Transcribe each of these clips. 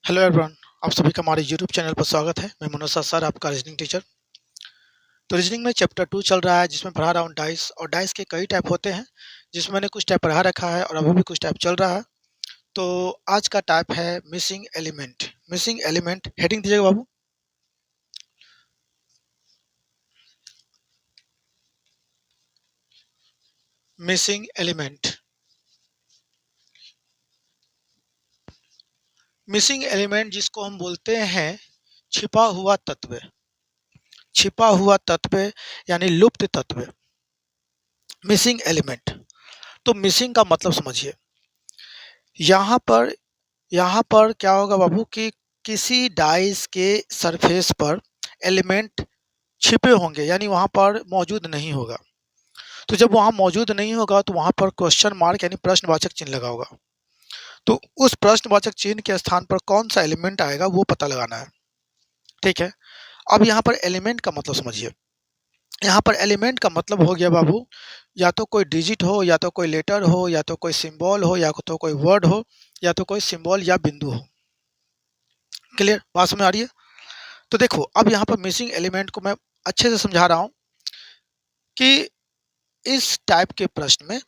Hello everyone. आप सभी का हमारे यूट्यूब चैनल पर स्वागत है। मैं मनोज सर, आपका रीजनिंग टीचर। तो रीजनिंग में चैप्टर 2 चल रहा है, जिसमें पढ़ा रहा हूँ डाइस। और डाइस के कई टाइप होते हैं, जिसमें मैंने कुछ टाइप पढ़ा रखा है और अभी भी कुछ टाइप चल रहा है। तो आज का टाइप है missing element. Missing element heading दीजिएगा बाबू। Missing element. मिसिंग एलिमेंट जिसको हम बोलते हैं छिपा हुआ तत्व। छिपा हुआ तत्व यानी लुप्त तत्व, मिसिंग एलिमेंट। तो मिसिंग का मतलब समझिए। यहाँ पर यहाँ पर क्या होगा बाबू कि किसी डाइस के सरफेस पर एलिमेंट छिपे होंगे, यानी वहाँ पर मौजूद नहीं होगा। तो जब वहाँ मौजूद नहीं होगा तो वहाँ पर क्वेश्चन मार्क यानी प्रश्नवाचक चिन्ह लगा होगा। तो उस प्रश्नवाचक चिन्ह के स्थान पर कौन सा एलिमेंट आएगा वो पता लगाना है। ठीक है। अब यहाँ पर एलिमेंट का मतलब समझिए। यहाँ पर एलिमेंट का मतलब हो गया बाबू, या तो कोई डिजिट हो, या तो कोई लेटर हो, या तो कोई सिंबल हो, या तो कोई वर्ड हो, या तो कोई सिंबल या बिंदु हो। क्लियर? बात समझ आ रही है? तो देखो, अब यहाँ पर मिसिंग एलिमेंट को मैं अच्छे से समझा रहा हूँ कि इस टाइप के प्रश्न में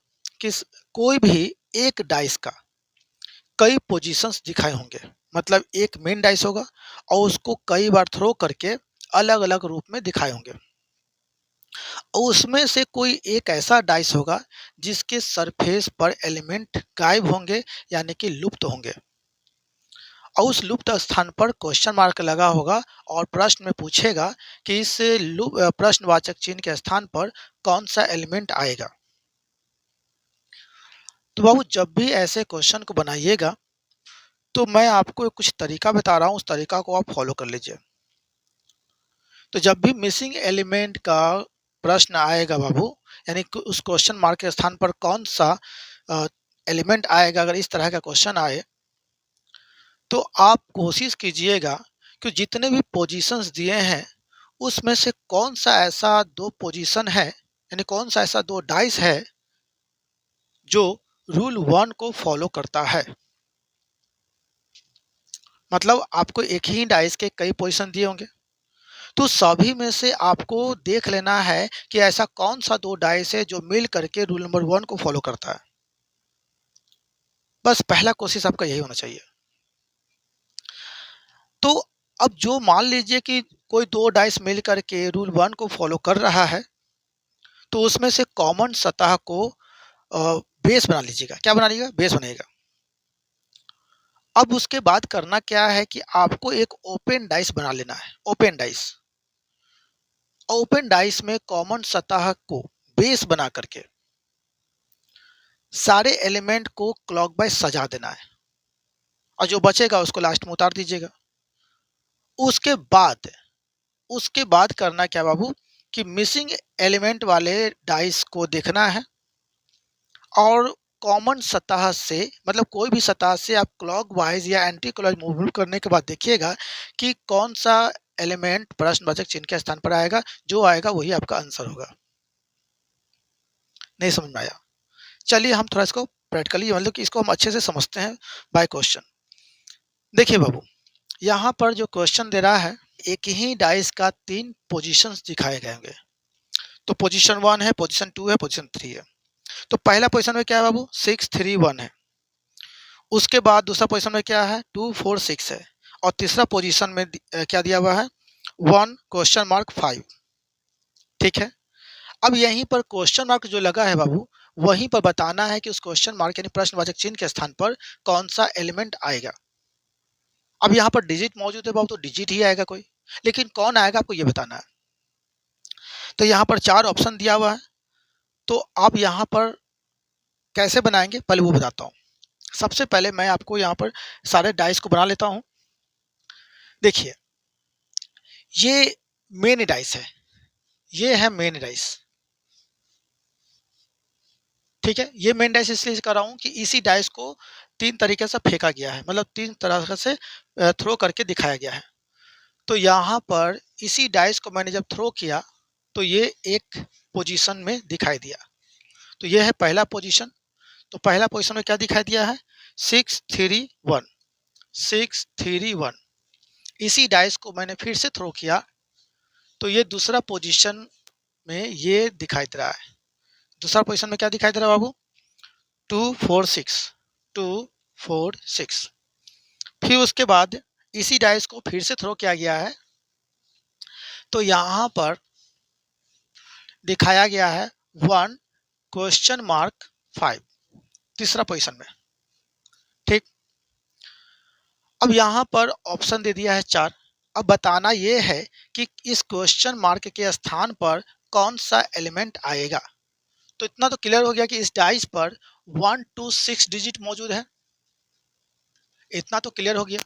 किस कोई भी एक डाइस का कई पोजीशंस दिखाए होंगे। मतलब एक मेन डाइस होगा और उसको कई बार थ्रो करके अलग अलग रूप में दिखाए होंगे। और उसमें से कोई एक ऐसा डाइस होगा जिसके सरफेस पर एलिमेंट गायब होंगे, यानी कि लुप्त होंगे। और उस लुप्त स्थान पर क्वेश्चन मार्क लगा होगा और प्रश्न में पूछेगा कि इस प्रश्नवाचक चिन्ह के स्थान पर कौन सा एलिमेंट आएगा। तो बाबू, जब भी ऐसे क्वेश्चन को बनाइएगा तो मैं आपको कुछ तरीका बता रहा हूँ, उस तरीका को आप फॉलो कर लीजिए। तो जब भी मिसिंग एलिमेंट का प्रश्न आएगा बाबू, यानी कि उस क्वेश्चन मार्क के स्थान पर कौन सा एलिमेंट आएगा, अगर इस तरह का क्वेश्चन आए तो आप कोशिश कीजिएगा कि जितने भी पोजीशंस दिए हैं उसमें से कौन सा ऐसा दो पोजीशन है, यानी कौन सा ऐसा दो डाइस है जो रूल 1 को फॉलो करता है। मतलब आपको एक ही डाइस के कई पोजीशन दिए होंगे, तो सभी में से आपको देख लेना है कि ऐसा कौन सा दो डाइस है जो मिल करके रूल नंबर 1 को फॉलो करता है। बस पहला कोशिश आपका यही होना चाहिए। तो अब जो मान लीजिए कि कोई दो डाइस मिल करके रूल 1 को फॉलो कर रहा है, तो उसमें से कॉमन सतह को बेस बना लीजिएगा। क्या बना लीजिएगा? बेस बनेगा। अब उसके बाद करना क्या है कि आपको एक ओपन डाइस बना लेना है। Open dice. ओपन डाइस में कॉमन सतह को बेस बना करके सारे एलिमेंट को क्लॉकवाइज सजा देना है और जो बचेगा उसको लास्ट में उतार दीजिएगा। उसके बाद करना क्या बाबू कि मिसिंग एलिमेंट वाले डाइस को देखना है और कॉमन सतह से, मतलब कोई भी सतह से आप क्लॉकवाइज या एंटी क्लॉकवाइज मूवमेंट करने के बाद देखिएगा कि कौन सा एलिमेंट प्रश्नवाचक चिन्ह के स्थान पर आएगा। जो आएगा वही आपका आंसर होगा। नहीं समझ में आया? चलिए हम थोड़ा इसको प्रैक्टिकली, मतलब कि इसको हम अच्छे से समझते हैं बाय क्वेश्चन। देखिए बाबू, यहाँ पर जो क्वेश्चन दे रहा है, एक ही डाइस का 3 पोजीशंस दिखाए गए होंगे। तो पोजीशन 1 है, पोजीशन 2 है, पोजीशन 3 है। तो पहला पोजीशन में क्या है बाबू? 6 3 1 है। उसके बाद दूसरा पोजीशन में क्या है? 2 4 6 है। और तीसरा पोजीशन में क्या दिया हुआ है? 1 क्वेश्चन मार्क 5। ठीक है। अब यहीं पर क्वेश्चन मार्क जो लगा है बाबू, वहीं पर बताना है कि उस क्वेश्चन मार्क यानी प्रश्नवाचक चिन्ह के स्थान पर कौन सा एलिमेंट आएगा। अब यहाँ पर डिजिट मौजूद है बाबू, तो डिजिट ही आएगा कोई, लेकिन कौन आएगा आपको ये बताना है। तो यहाँ पर 4 ऑप्शन दिया हुआ है, तो आप यहाँ पर कैसे बनाएंगे पहले वो बताता हूँ। सबसे पहले मैं आपको यहाँ पर सारे डाइस को बना लेता हूँ। देखिए, ये मेन डाइस है, ये है मेन डाइस। ठीक है। ये मेन डाइस इसलिए कर रहा हूँ कि इसी डाइस को 3 तरीके से फेंका गया है, मतलब 3 तरह से थ्रो करके दिखाया गया है। तो यहाँ पर इसी डाइस को मैंने जब थ्रो किया तो ये एक पोजीशन में दिखाई दिया। तो ये है पहला पोजीशन। तो पहला पोजीशन में क्या दिखाई दिया है? 6 3 1। 6 3 1। इसी डाइस को मैंने फिर से थ्रो किया तो ये दूसरा पोजीशन में ये दिखाई दे रहा है। दूसरा पोजीशन में क्या दिखाई दे रहा है बाबू? 2 4 6 2 4 6। फिर उसके बाद इसी डाइस को फिर से थ्रो किया गया है तो यहाँ पर दिखाया गया है 1 क्वेश्चन मार्क 5 तीसरा पोजीशन में। ठीक, अब यहाँ पर ऑप्शन दे दिया है 4। अब बताना ये है कि इस क्वेश्चन मार्क के स्थान पर कौन सा एलिमेंट आएगा। तो इतना तो क्लियर हो गया कि इस डाइस पर 1 2 6 डिजिट मौजूद है, इतना तो क्लियर हो गया।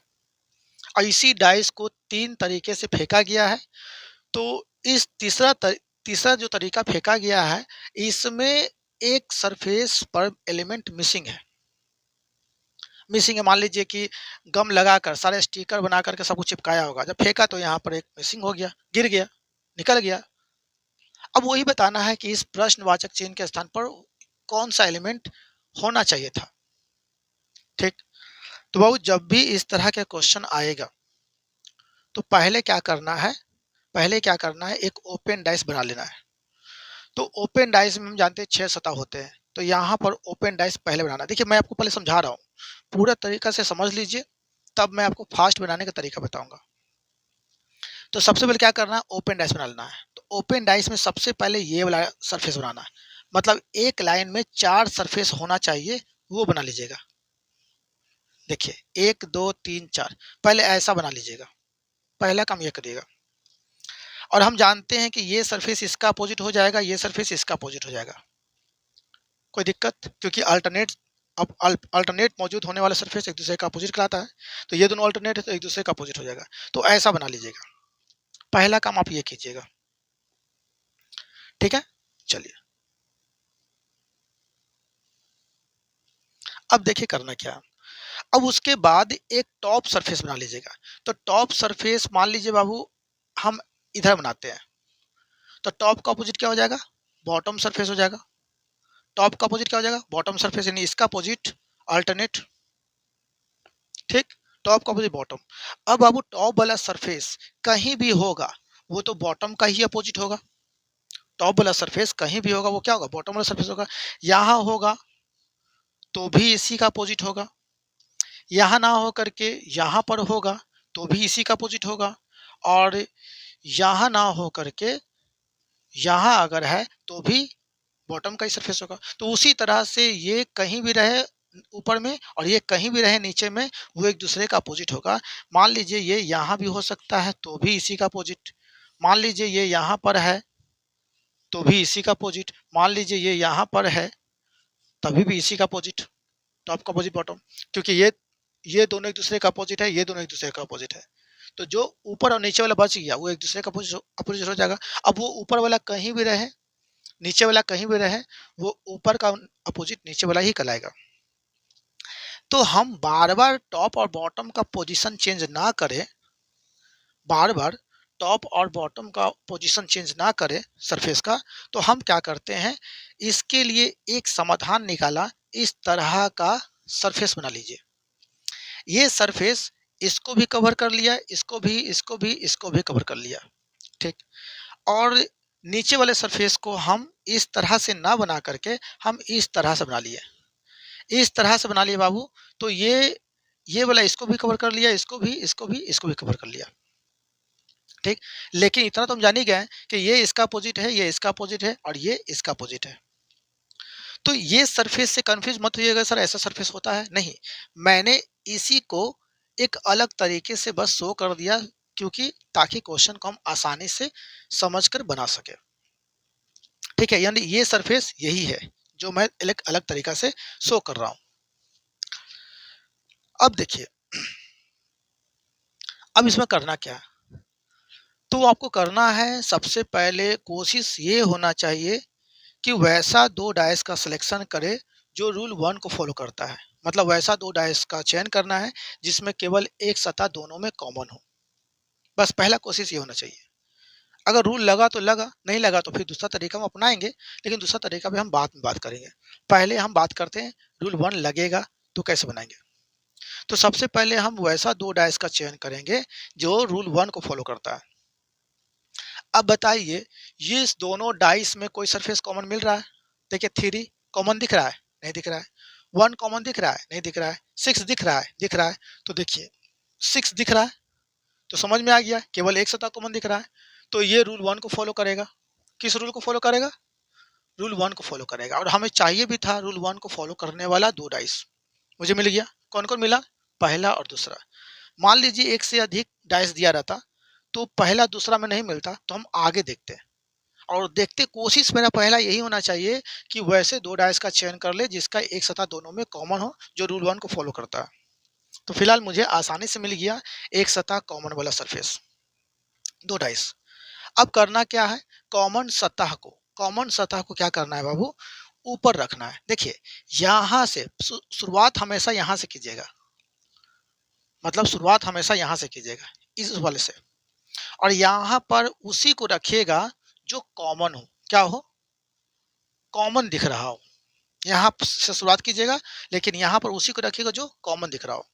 और इसी डाइस को 3 तरीके से फेंका गया है। तो इस तीसरा जो तरीका फेंका गया है इसमें एक सरफेस पर एलिमेंट मिसिंग है। मिसिंग है, मान लीजिए कि गम लगाकर सारे स्टिकर बना करके सब कुछ चिपकाया होगा, जब फेंका तो यहाँ पर एक मिसिंग हो गया, गिर गया, निकल गया। अब वही बताना है कि इस प्रश्नवाचक चिन्ह के स्थान पर कौन सा एलिमेंट होना चाहिए था। ठीक, तो बाबू जब भी इस तरह के क्वेश्चन आएगा तो पहले क्या करना है, एक ओपन डाइस बना लेना है। तो ओपन डाइस में हम जानते हैं 6 सतह होते हैं, तो यहाँ पर ओपन डाइस पहले बनाना। देखिए मैं आपको पहले समझा रहा हूँ, पूरा तरीका से समझ लीजिए, तब मैं आपको फास्ट बनाने का तरीका बताऊंगा। तो सबसे पहले क्या करना है, ओपन डाइस बना लेना है। तो ओपन डाइस में सबसे पहले ये वाला सरफेस बनाना है, मतलब एक लाइन में 4 सरफेस होना चाहिए, वो बना लीजिएगा। देखिए 1 2 3 4, पहले ऐसा बना लीजिएगा, पहला काम ये करिएगा। और हम जानते हैं कि ये सरफेस इसका अपोजिट हो जाएगा, ये सरफेस इसका अपोजिट हो जाएगा, कोई दिक्कत, क्योंकि अल्टरनेट मौजूद होने वाला सरफेस एक दूसरे का अपोजिट कहलाता है। तो ये दोनों अल्टरनेट है तो एक दूसरे का अपोजिट हो जाएगा। तो ऐसा बना लीजिएगा, पहला काम आप ये कीजिएगा। ठीक है, चलिए अब देखिए करना क्या। अब उसके बाद एक टॉप सरफेस बना लीजिएगा। तो टॉप सरफेस मान लीजिए बाबू हम इधर बनाते हैं, तो टॉप का अपोजिट क्या हो जाएगा, बॉटम सरफेस हो जाएगा। टॉप का अपोजिट क्या हो जाएगा, बॉटम सरफेस, यानी इसका अपोजिट अल्टरनेट। ठीक, टॉप का अपोजिट बॉटम। अब बाबू टॉप वाला सरफेस कहीं भी होगा वो तो बॉटम का ही अपोजिट होगा। टॉप वाला सरफेस कहीं भी होगा वो क्या होगा, बॉटम वाला सरफेस होगा। यहाँ होगा तो भी इसी का अपोजिट होगा, यहाँ ना हो करके यहाँ पर होगा तो भी इसी का अपोजिट होगा, और यहाँ ना हो करके यहाँ अगर है तो भी बॉटम का ही सरफेस होगा। तो उसी तरह से ये कहीं भी रहे ऊपर में और ये कहीं भी रहे नीचे में, वो एक दूसरे का अपोजिट होगा। मान लीजिए ये यहाँ भी हो सकता है तो भी इसी का अपोजिट, मान लीजिए ये यहाँ पर है तो भी इसी का अपोजिट, मान लीजिए ये यहाँ पर है तभी भी इसी का अपोजिट, टॉप का अपोजिट बॉटम, क्योंकि ये दोनों एक दूसरे का अपोजिट है, ये दोनों एक दूसरे का अपोजिट है। तो जो ऊपर और नीचे वाला बच गया वो एक दूसरे का अपोजिट हो जाएगा। अब वो ऊपर वाला कहीं भी रहे नीचे वाला कहीं भी रहे, वो ऊपर का अपोजिट नीचे वाला ही कहलाएगा। तो हम बार बार टॉप और बॉटम का पोजीशन चेंज ना करें, बार बार टॉप और बॉटम का पोजीशन चेंज ना करें सरफेस का, तो हम क्या करते हैं, इसके लिए एक समाधान निकाला। इस तरह का सरफेस बना लीजिए। ये सरफेस इसको भी कवर कर लिया, इसको भी कवर कर लिया। ठीक, और नीचे वाले सरफेस को हम इस तरह से ना बना करके हम इस तरह से बना लिए, इस तरह से बना लिए बाबू। तो ये वाला इसको भी कवर कर लिया, इसको भी कवर कर लिया। ठीक, लेकिन इतना तो हम जान ही गए कि ये इसका अपोजिट है, ये इसका अपोजिट है और ये इसका अपोजिट है। तो ये सरफेस से कंफ्यूज मत होइएगा, सर ऐसा सरफेस होता है नहीं, मैंने इसी को एक अलग तरीके से बस शो कर दिया, क्योंकि ताकि क्वेश्चन को हम आसानी से समझकर बना सके। ठीक है, यानी ये सरफेस यही है जो मैं एक अलग तरीका से शो कर रहा हूं। अब देखिए, अब इसमें करना क्या है, तो आपको करना है सबसे पहले कोशिश ये होना चाहिए कि वैसा 2 डाइस का सिलेक्शन करे जो रूल 1 को फॉलो करता है। मतलब वैसा 2 डाइस का चयन करना है जिसमें केवल एक सतह दोनों में कॉमन हो। बस पहला कोशिश ये होना चाहिए। अगर रूल लगा तो लगा, नहीं लगा तो फिर दूसरा तरीका हम अपनाएंगे, लेकिन दूसरा तरीका भी हम बाद में बात करेंगे। पहले हम बात करते हैं रूल 1 लगेगा तो कैसे बनाएंगे। तो सबसे पहले हम वैसा 2 डाइस का चयन करेंगे जो रूल 1 को फॉलो करता है। अब बताइए, ये इस दोनों डाइस में कोई सरफेस कॉमन मिल रहा है? देखिए 3 कॉमन दिख रहा है? नहीं दिख रहा है। 1 कॉमन दिख रहा है? नहीं दिख रहा है। 6 दिख रहा है? दिख रहा है। तो देखिए 6 दिख रहा है, तो समझ में आ गया केवल एक सतह कॉमन दिख रहा है, तो ये रूल 1 को फॉलो करेगा। किस रूल को फॉलो करेगा? रूल 1 को फॉलो करेगा। और हमें चाहिए भी था रूल 1 को फॉलो करने वाला 2 डाइस। मुझे मिल गया। कौन-कौन मिला? पहला और दूसरा। मान लीजिए एक से अधिक डाइस दिया रहता, तो पहला दूसरा में नहीं मिलता, तो हम आगे देखते हैं। और देखते कोशिश मेरा पहला यही होना चाहिए कि वैसे 2 डाइस का चयन कर ले जिसका एक सतह दोनों में कॉमन हो, जो रूल 1 को फॉलो करता है। तो फिलहाल मुझे आसानी से मिल गया एक सतह कॉमन वाला सरफेस, 2 डाइस। अब करना क्या है? कॉमन सतह को क्या करना है बाबू? ऊपर रखना है। देखिए यहाँ से शुरुआत हमेशा यहाँ से कीजिएगा, मतलब शुरुआत हमेशा यहाँ से कीजिएगा, इस वाले से। और यहाँ पर उसी को रखिएगा जो कॉमन हो। क्या हो? कॉमन दिख रहा हो। यहाँ से शुरुआत कीजिएगा, लेकिन यहाँ पर उसी को रखिएगा जो कॉमन दिख रहा हो।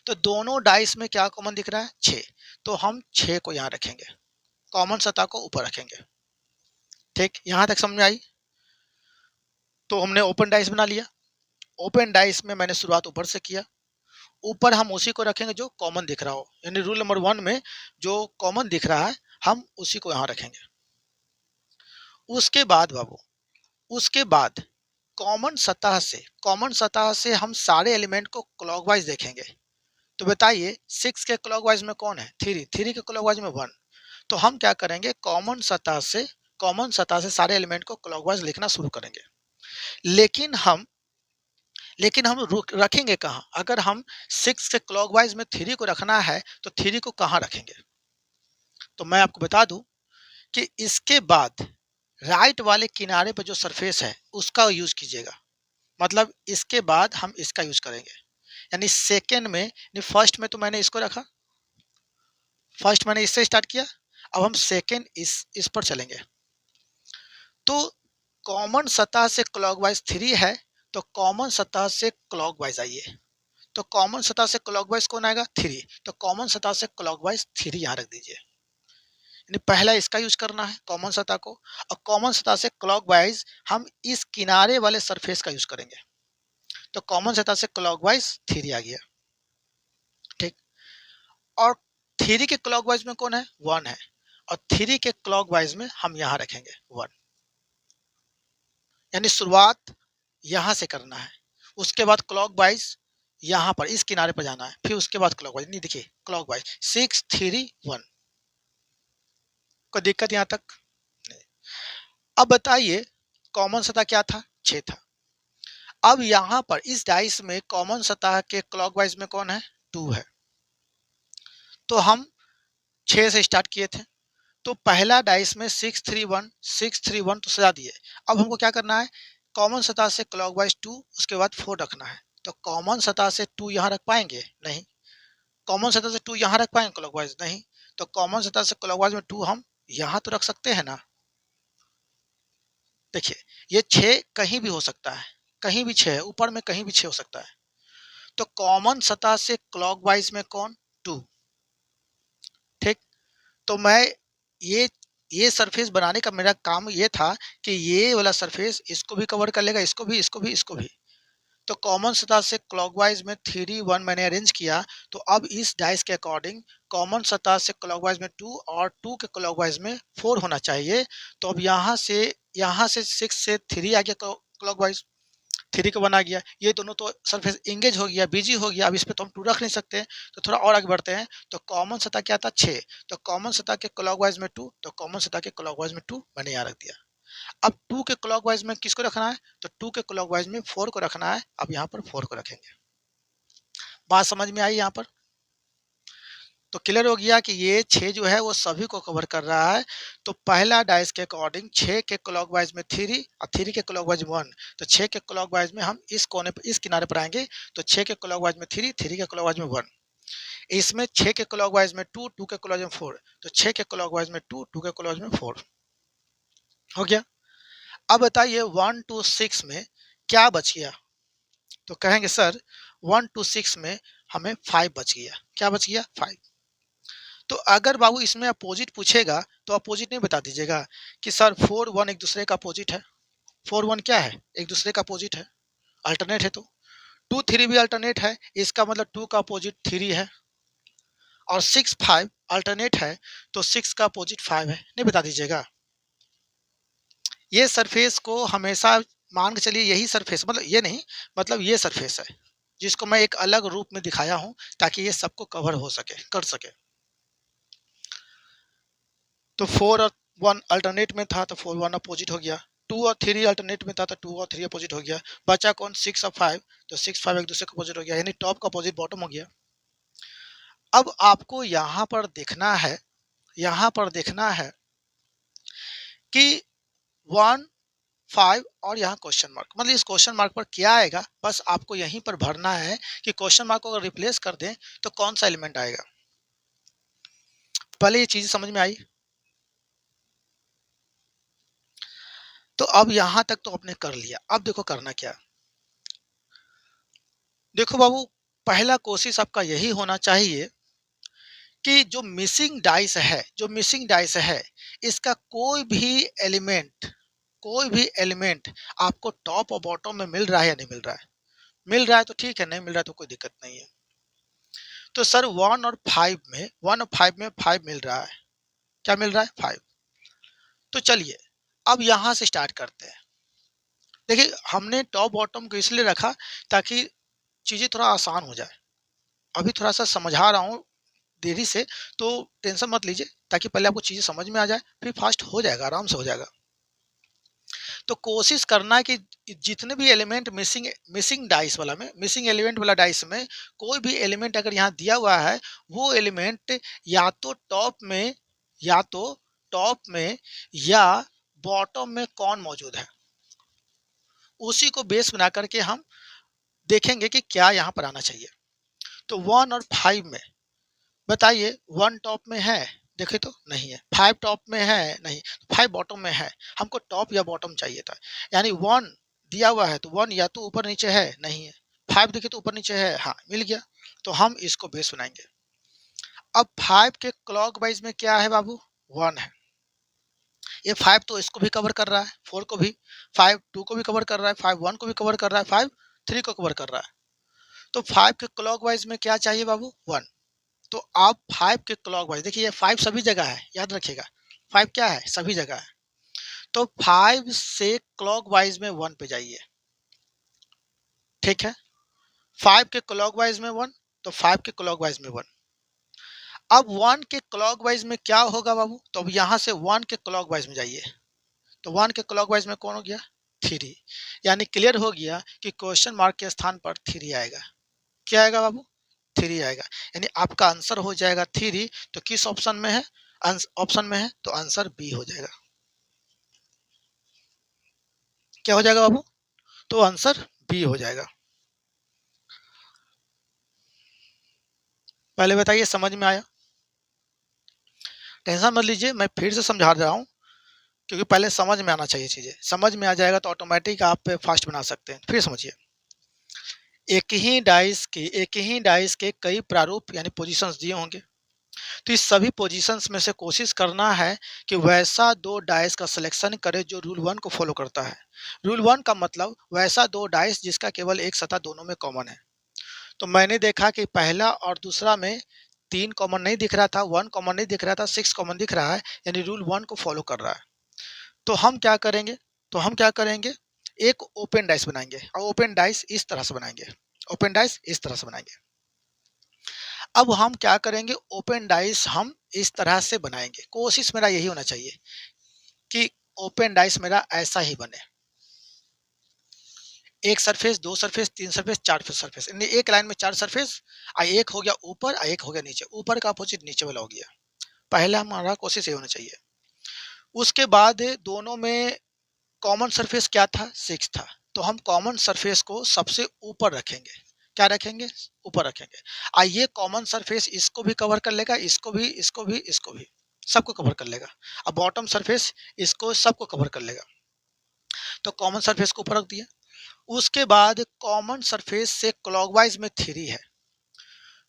तो दोनों डाइस में क्या कॉमन दिख रहा है? 6। तो हम 6 को यहाँ रखेंगे, कॉमन सतह को ऊपर रखेंगे। ठीक, यहाँ तक समझ में आई? तो हमने ओपन डाइस बना लिया। ओपन डाइस में मैंने शुरुआत ऊपर से किया, ऊपर हम उसी को रखेंगे जो कॉमन दिख रहा हो, यानी रूल नंबर 1 में जो कॉमन दिख रहा है हम उसी को यहाँ रखेंगे। उसके बाद बाबू, उसके बाद कॉमन सतह से हम सारे एलिमेंट को क्लॉकवाइज देखेंगे। तो बताइए 6 के क्लॉकवाइज में कौन है? 3 के क्लॉकवाइज में 1। तो हम क्या करेंगे? कॉमन सतह से सारे एलिमेंट को क्लॉकवाइज लिखना शुरू करेंगे। लेकिन हम रखेंगे कहाँ? अगर हम 6 के क्लॉकवाइज में 3 को रखना है तो 3 को कहाँ रखेंगे? तो मैं आपको बता दूं कि इसके बाद राइट वाले किनारे पर जो सरफेस है उसका यूज कीजिएगा। मतलब इसके बाद हम इसका यूज करेंगे, यानी सेकेंड में, फर्स्ट में तो मैंने इसको रखा, फर्स्ट मैंने इससे स्टार्ट किया, अब हम सेकेंड इस पर चलेंगे। तो कॉमन सतह से क्लॉकवाइज 3 है, तो कॉमन सतह से क्लॉकवाइज आइए। तो कॉमन सतह से क्लॉकवाइज कौन आएगा? 3। तो कॉमन सतह से क्लॉकवाइज 3 यहाँ रख दीजिए, यानी पहला इसका यूज करना है कॉमन सतह को, और कॉमन सतह से क्लॉकवाइज हम इस किनारे वाले सरफेस का यूज करेंगे। तो कॉमन सतह से क्लॉकवाइज 3 आ गया। ठीक, और 3 के क्लॉकवाइज में कौन है? 1 है, और 3 के क्लॉकवाइज में हम यहाँ रखेंगे 1, यानी शुरुआत यहाँ से करना है, उसके बाद क्लॉकवाइज यहाँ पर इस किनारे पर जाना है, फिर उसके बाद क्लॉकवाइज। नहीं देखिए क्लॉकवाइज 6 3 1। कोई दिक्कत यहाँ तक? नहीं। अब बताइए कॉमन सतह क्या था? 6 था। अब यहाँ पर इस डाइस में कॉमन सतह के क्लॉकवाइज में कौन है? 2 है। तो हम 6 से स्टार्ट किए थे, तो पहला डाइस में 6 3 1 6 3 1 तो सजा दिए। अब हमको क्या करना है? कॉमन सतह से क्लॉकवाइज 2, उसके बाद 4 रखना है। तो कॉमन सतह से 2 यहाँ रख पाएंगे? नहीं। कॉमन सतह से 2 यहाँ रख पाएंगे क्लॉकवाइज? नहीं। तो कॉमन सतह से क्लॉकवाइज में 2 हम यहाँ तो रख सकते हैं ना। देखिए ये 6 कहीं भी हो सकता है, कहीं भी 6 है, ऊपर में कहीं भी 6 हो सकता है। तो कॉमन सतह से क्लॉकवाइज में कौन? 2। ठीक, तो मैं ये सरफेस बनाने का मेरा काम ये था कि ये वाला सरफेस इसको भी कवर कर लेगा, इसको भी, इसको भी, इसको भी। तो कॉमन सतह से क्लॉकवाइज में 3 1 मैंने अरेंज किया। तो अब इस डाइस के अकॉर्डिंग कॉमन सतह से क्लॉकवाइज में 2 और 2 के क्लॉकवाइज में 4 होना चाहिए। तो अब यहाँ से 6 से 3 आ गया क्लॉकवाइज, 3 का 1 आ गया। ये दोनों तो सरफेस इंगेज हो गया, बिजी हो गया। अब इस पे तो हम 2 रख नहीं सकते, तो थोड़ा और आगे बढ़ते हैं। तो कॉमन सतह क्या था? 6। तो कॉमन सतह के क्लॉकवाइज में 2, तो कॉमन सतह के क्लॉकवाइज में 2 मैंने यहाँ रख दिया। अब 2 के क्लॉकवाइज में किसको रखना है? तो 2 के क्लॉकवाइज में 4 को रखना है। अब यहाँ पर 4 को रखेंगे। बात समझ में आई यहाँ पर? तो क्लियर हो गया कि ये 6 जो है वो सभी को कवर कर रहा है। तो पहला डाइस के अकॉर्डिंग 6 के क्लॉकवाइज में 3 और 3 के क्लॉकवाइज में 1। तो 6 के क्लॉकवाइज में हम इस कोने पर, इस किनारे पर आएंगे। तो 6 के क्लॉकवाइज में 3 3 के क्लॉकवाइज में 1। इसमें 6 के क्लॉकवाइज में 2 2 के क्लॉकवाइज में 4। तो 6 के क्लॉकवाइज में 2 2 के क्लॉकवाइज में 4 हो गया। अब बताइए 1 to 6 में क्या बच गया? तो कहेंगे सर 1 to 6 में हमें 5 बच गया। क्या बच गया? 5। तो अगर बाबू इसमें अपोजिट पूछेगा तो अपोजिट नहीं बता दीजिएगा कि सर 4 1 एक दूसरे का अपोजिट है। 4 1 क्या है? एक दूसरे का अपोजिट है, अल्टरनेट है। तो 2 3 भी अल्टरनेट है, इसका मतलब 2 का अपोजिट 3 है, और 6 5 अल्टरनेट है, तो 6 का अपोजिट 5 है। नहीं बता दीजिएगा। ये सरफेस को हमेशा मान के चलिए, यही सरफेस मतलब ये नहीं, मतलब ये सरफेस है जिसको मैं एक अलग रूप में दिखाया हूं ताकि ये सबको कवर हो सके, कर सके। तो 4 और 1 अल्टरनेट में था तो 4 1 अपोजिट हो गया। 2 और 3 अल्टरनेट में था तो 2 और 3 अपोजिट हो गया। बचा कौन? 6 और 5, तो 6 5 एक दूसरे का अपोजिट हो गया, यानी टॉप का अपोजिट बॉटम हो गया। अब आपको यहाँ पर देखना है, यहाँ पर देखना है कि 1 5 और यहाँ क्वेश्चन मार्क, मतलब इस क्वेश्चन मार्क पर क्या आएगा, बस आपको यहीं पर भरना है कि क्वेश्चन मार्क को अगर रिप्लेस कर दें तो कौन सा एलिमेंट आएगा। पहले ये चीज समझ में आई। तो अब यहां तक तो आपने कर लिया। अब देखो करना क्या। देखो बाबू, पहला कोशिश आपका यही होना चाहिए कि जो मिसिंग डाइस है, जो मिसिंग डाइस है, इसका कोई भी एलिमेंट आपको टॉप और बॉटम में मिल रहा है या नहीं मिल रहा है? मिल रहा है तो ठीक है, नहीं मिल रहा है तो कोई दिक्कत नहीं है। तो सर 1 और 5 में 1 और 5 में 5 मिल रहा है। क्या मिल रहा है? 5। तो चलिए अब यहां से स्टार्ट करते हैं। देखिए हमने टॉप बॉटम को इसलिए रखा ताकि चीजें थोड़ा आसान हो जाए। अभी थोड़ा सा समझा रहा हूँ देरी से, तो टेंशन मत लीजिए, ताकि पहले आपको चीजें समझ में आ जाए, फिर फास्ट हो जाएगा, आराम से हो जाएगा। तो कोशिश करना है कि जितने भी एलिमेंट मिसिंग मिसिंग डाइस वाला में, मिसिंग एलिमेंट वाला डाइस में कोई भी एलिमेंट अगर यहाँ दिया हुआ है, वो एलिमेंट या तो टॉप में, या तो टॉप में या बॉटम में कौन मौजूद है, उसी को बेस बना करके हम देखेंगे कि क्या यहाँ पर आना चाहिए। तो 1 और 5 में बताइए, 1 टॉप में है? देखे तो नहीं है। 5 टॉप में है? नहीं। 5 बॉटम में है। हमको टॉप या बॉटम चाहिए था, यानी 1 दिया हुआ है तो 1 या तो ऊपर नीचे है, नहीं है। 5 देखे तो ऊपर नीचे है, हाँ मिल गया। तो हम इसको बेस बनाएंगे। अब 5 के क्लॉक वाइज में क्या है बाबू? 1 है। ये 5 तो इसको भी कवर कर रहा है, 4 को भी, 5 2 को भी कवर कर रहा है, 5 1 को भी कवर कर रहा है, 5 3 को कवर कर रहा है। तो 5 के क्लॉक वाइज में क्या चाहिए बाबू? 1। तो आप 5 के क्लॉक वाइज देखिए, 5 सभी जगह है, याद रखिएगा। 5 क्या है? सभी जगह है। तो 5 से क्लॉक वाइज में 1 पे जाइए, ठीक है। 5 के क्लॉक वाइज में 1, तो 5 के क्लॉक वाइज में 1। अब 1 के क्लॉक वाइज में क्या होगा बाबू? तो अब यहाँ से 1 के क्लॉक वाइज में जाइए, तो 1 के क्लॉक वाइज में कौन हो गया? 3। यानी क्लियर हो गया कि क्वेश्चन मार्क के स्थान पर 3 आएगा। क्या आएगा बाबू? 3 आएगा। यानी आपका आंसर हो जाएगा 3। तो किस ऑप्शन में है? ऑप्शन में है, तो आंसर बी हो जाएगा। क्या हो जाएगा बाबू? तो आंसर बी हो जाएगा। पहले बताइए समझ में आया? टेंशन मत लीजिए, मैं फिर से समझा रहा हूँ, क्योंकि पहले समझ में आना चाहिए। चीजें समझ में आ जाएगा तो ऑटोमेटिक आप फास्ट बना सकते हैं। फिर समझिए, एक ही डाइस के कई प्रारूप यानी पोजीशंस दिए होंगे। तो इस सभी पोजीशंस में से कोशिश करना है कि वैसा दो डाइस का सिलेक्शन करें जो रूल 1 को फॉलो करता है। रूल 1 का मतलब वैसा दो डाइस जिसका केवल एक सतह दोनों में कॉमन है। तो मैंने देखा कि पहला और दूसरा में 3 कॉमन नहीं दिख रहा था, 1 कॉमन नहीं दिख रहा था, 6 कॉमन दिख रहा है, यानी रूल 1 को फॉलो कर रहा है। तो हम क्या करेंगे? एक ओपन डाइस बनाएंगे, और ओपन डाइस इस तरह से बनाएंगे, ओपन डाइस इस तरह से बनाएंगे। अब हम क्या करेंगे? ओपन डाइस हम इस तरह से बनाएंगे। कोशिश मेरा यही होना चाहिए कि ओपन डाइस मेरा ऐसा ही बने, एक सरफेस, दो सरफेस, तीन सरफेस, चार सरफेस, यानी एक लाइन में 4 सरफेस, एक हो गया ऊपर, एक हो गया नीचे। ऊपर का अपोजिट नीचे वाला हो गया। पहला हमारा कोशिश ये होना चाहिए। उसके बाद दोनों में कॉमन सरफेस क्या था? 6 था। तो हम कॉमन सरफेस को सबसे ऊपर रखेंगे। क्या रखेंगे? ऊपर रखेंगे। ये कॉमन सरफेस इसको भी कवर कर लेगा, इसको भी, इसको भी, इसको भी, सबको कवर कर लेगा। अब बॉटम सरफेस इसको सबको कवर कर लेगा। तो कॉमन सरफेस को ऊपर रख दिया। उसके बाद कॉमन सरफेस से क्लॉकवाइज में 3 है,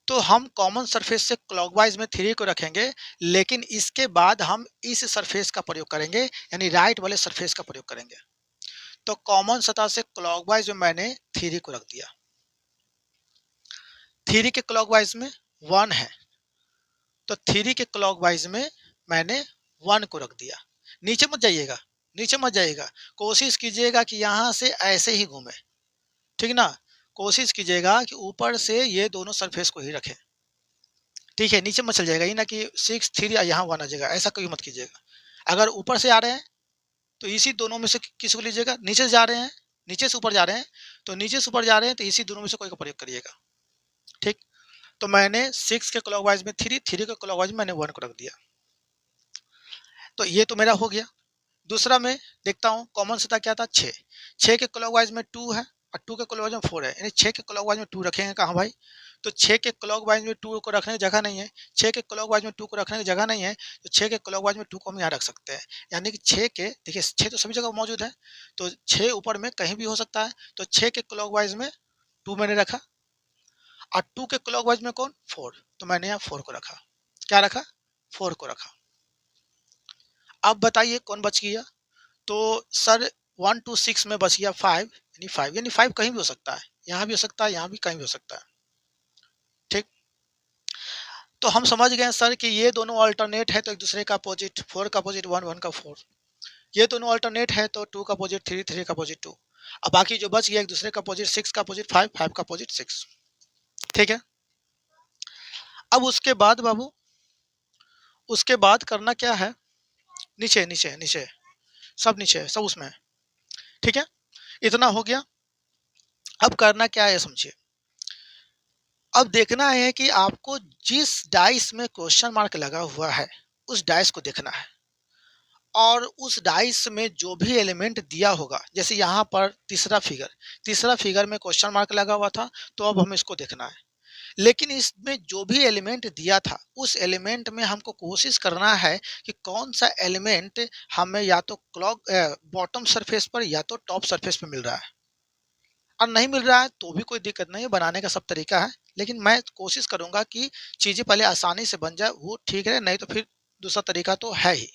तो हम कॉमन सरफेस से क्लॉकवाइज में 3 को रखेंगे, लेकिन इसके बाद हम इस सरफेस का प्रयोग करेंगे, यानी राइट वाले सरफेस का प्रयोग करेंगे। तो कॉमन सतह से क्लॉकवाइज में मैंने 3 को रख दिया। 3 के क्लॉकवाइज में 1 है, तो 3 के क्लॉकवाइज में मैंने 1 को रख दिया। नीचे मत जाइएगा, नीचे मत जाइएगा, कोशिश कीजिएगा कि यहाँ से ऐसे ही घूमे, ठीक ना। कोशिश कीजिएगा कि ऊपर से ये दोनों सरफेस को ही रखें, ठीक है। नीचे मत चल जाएगा, ये ना कि 6 3 यहाँ 1 आ जाएगा, ऐसा कभी मत कीजिएगा। अगर ऊपर से आ रहे हैं तो इसी दोनों में से किसी को लीजिएगा, नीचे से जा रहे हैं, नीचे से ऊपर जा रहे हैं, तो नीचे से ऊपर जा रहे हैं तो इसी दोनों में से कोई का प्रयोग करिएगा, ठीक। तो मैंने 6 के क्लॉकवाइज में 3, 3 के क्लॉकवाइज में मैंने 1 को रख दिया। तो ये तो मेरा हो गया। दूसरा में देखता हूँ कॉमन सतह क्या था, 6। 6 के क्लॉकवाइज में 2 है और 2 के क्लॉकवाइज में 4 है, यानी 6 के क्लॉकवाइज में 2 रखेंगे कहाँ भाई, तो 6 के क्लॉकवाइज में 2 को रखने की जगह नहीं है, 6 के क्लॉकवाइज में 2 को रखने की जगह नहीं है, तो 6 के क्लॉकवाइज में 2 को हम यहाँ रख सकते हैं। यानी कि 6 के, देखिए 6 तो सभी जगह मौजूद है, तो 6 ऊपर में कहीं भी हो सकता है, तो 6 के क्लॉकवाइज में 2 मैंने रखा, और 2 के क्लॉकवाइज में कौन, 4, तो मैंने यहाँ 4 को रखा। क्या रखा, 4 को रखा। अब बताइए कौन बच गया, तो सर 1 to 6 में बच गया 5, यानी 5, यानी 5 कहीं भी हो सकता है, यहाँ भी हो सकता है, यहाँ भी कहीं भी हो सकता है, ठीक। तो हम समझ गए सर कि ये दोनों अल्टरनेट है तो एक दूसरे का अपोजिट, 4 का अपोजिट 1, 1 का 4, ये दोनों अल्टरनेट है तो 2 का अपोजिट 3, 3 का अपोजिट 2। अब बाकी जो बच गया एक दूसरे का अपोजिट, 6 का अपोजिट 5, 5 का अपोजिट 6, ठीक है। अब उसके बाद बाबू, उसके बाद करना क्या है, नीचे नीचे नीचे, सब नीचे है, सब उसमें है, ठीक है। इतना हो गया। अब करना क्या है समझिए, अब देखना है कि आपको जिस डाइस में क्वेश्चन मार्क लगा हुआ है उस डाइस को देखना है, और उस डाइस में जो भी एलिमेंट दिया होगा, जैसे यहाँ पर तीसरा फिगर में क्वेश्चन मार्क लगा हुआ था, तो अब हमें इसको देखना है। लेकिन इसमें जो भी एलिमेंट दिया था उस एलिमेंट में हमको कोशिश करना है कि कौन सा एलिमेंट हमें या तो बॉटम सरफेस पर या तो टॉप सरफेस पर मिल रहा है, और नहीं मिल रहा है तो भी कोई दिक्कत नहीं है, बनाने का सब तरीका है, लेकिन मैं कोशिश करूंगा कि चीजें पहले आसानी से बन जाए, वो ठीक है, नहीं तो फिर दूसरा तरीका तो है ही।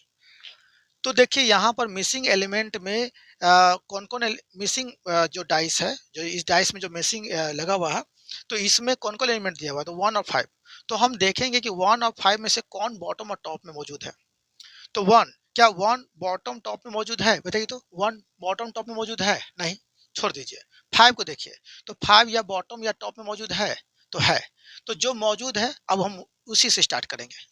तो देखिए यहाँ पर मिसिंग एलिमेंट में कौन कौन मिसिंग जो डाइस है, जो इस डाइस में जो मिसिंग लगा हुआ है, तो इसमें कौन कौन एलिमेंट दिया हुआ है, तो 1 और 5। तो हम देखेंगे कि 1 और 5 में से कौन बॉटम और टॉप में मौजूद है। तो 1, क्या 1 बॉटम टॉप में मौजूद है, बताइए तो 1 बॉटम टॉप में मौजूद है, नहीं, छोड़ दीजिए। 5 को देखिए, तो 5 या बॉटम या टॉप में मौजूद है, तो है। तो जो मौजूद है अब हम उसी से स्टार्ट करेंगे।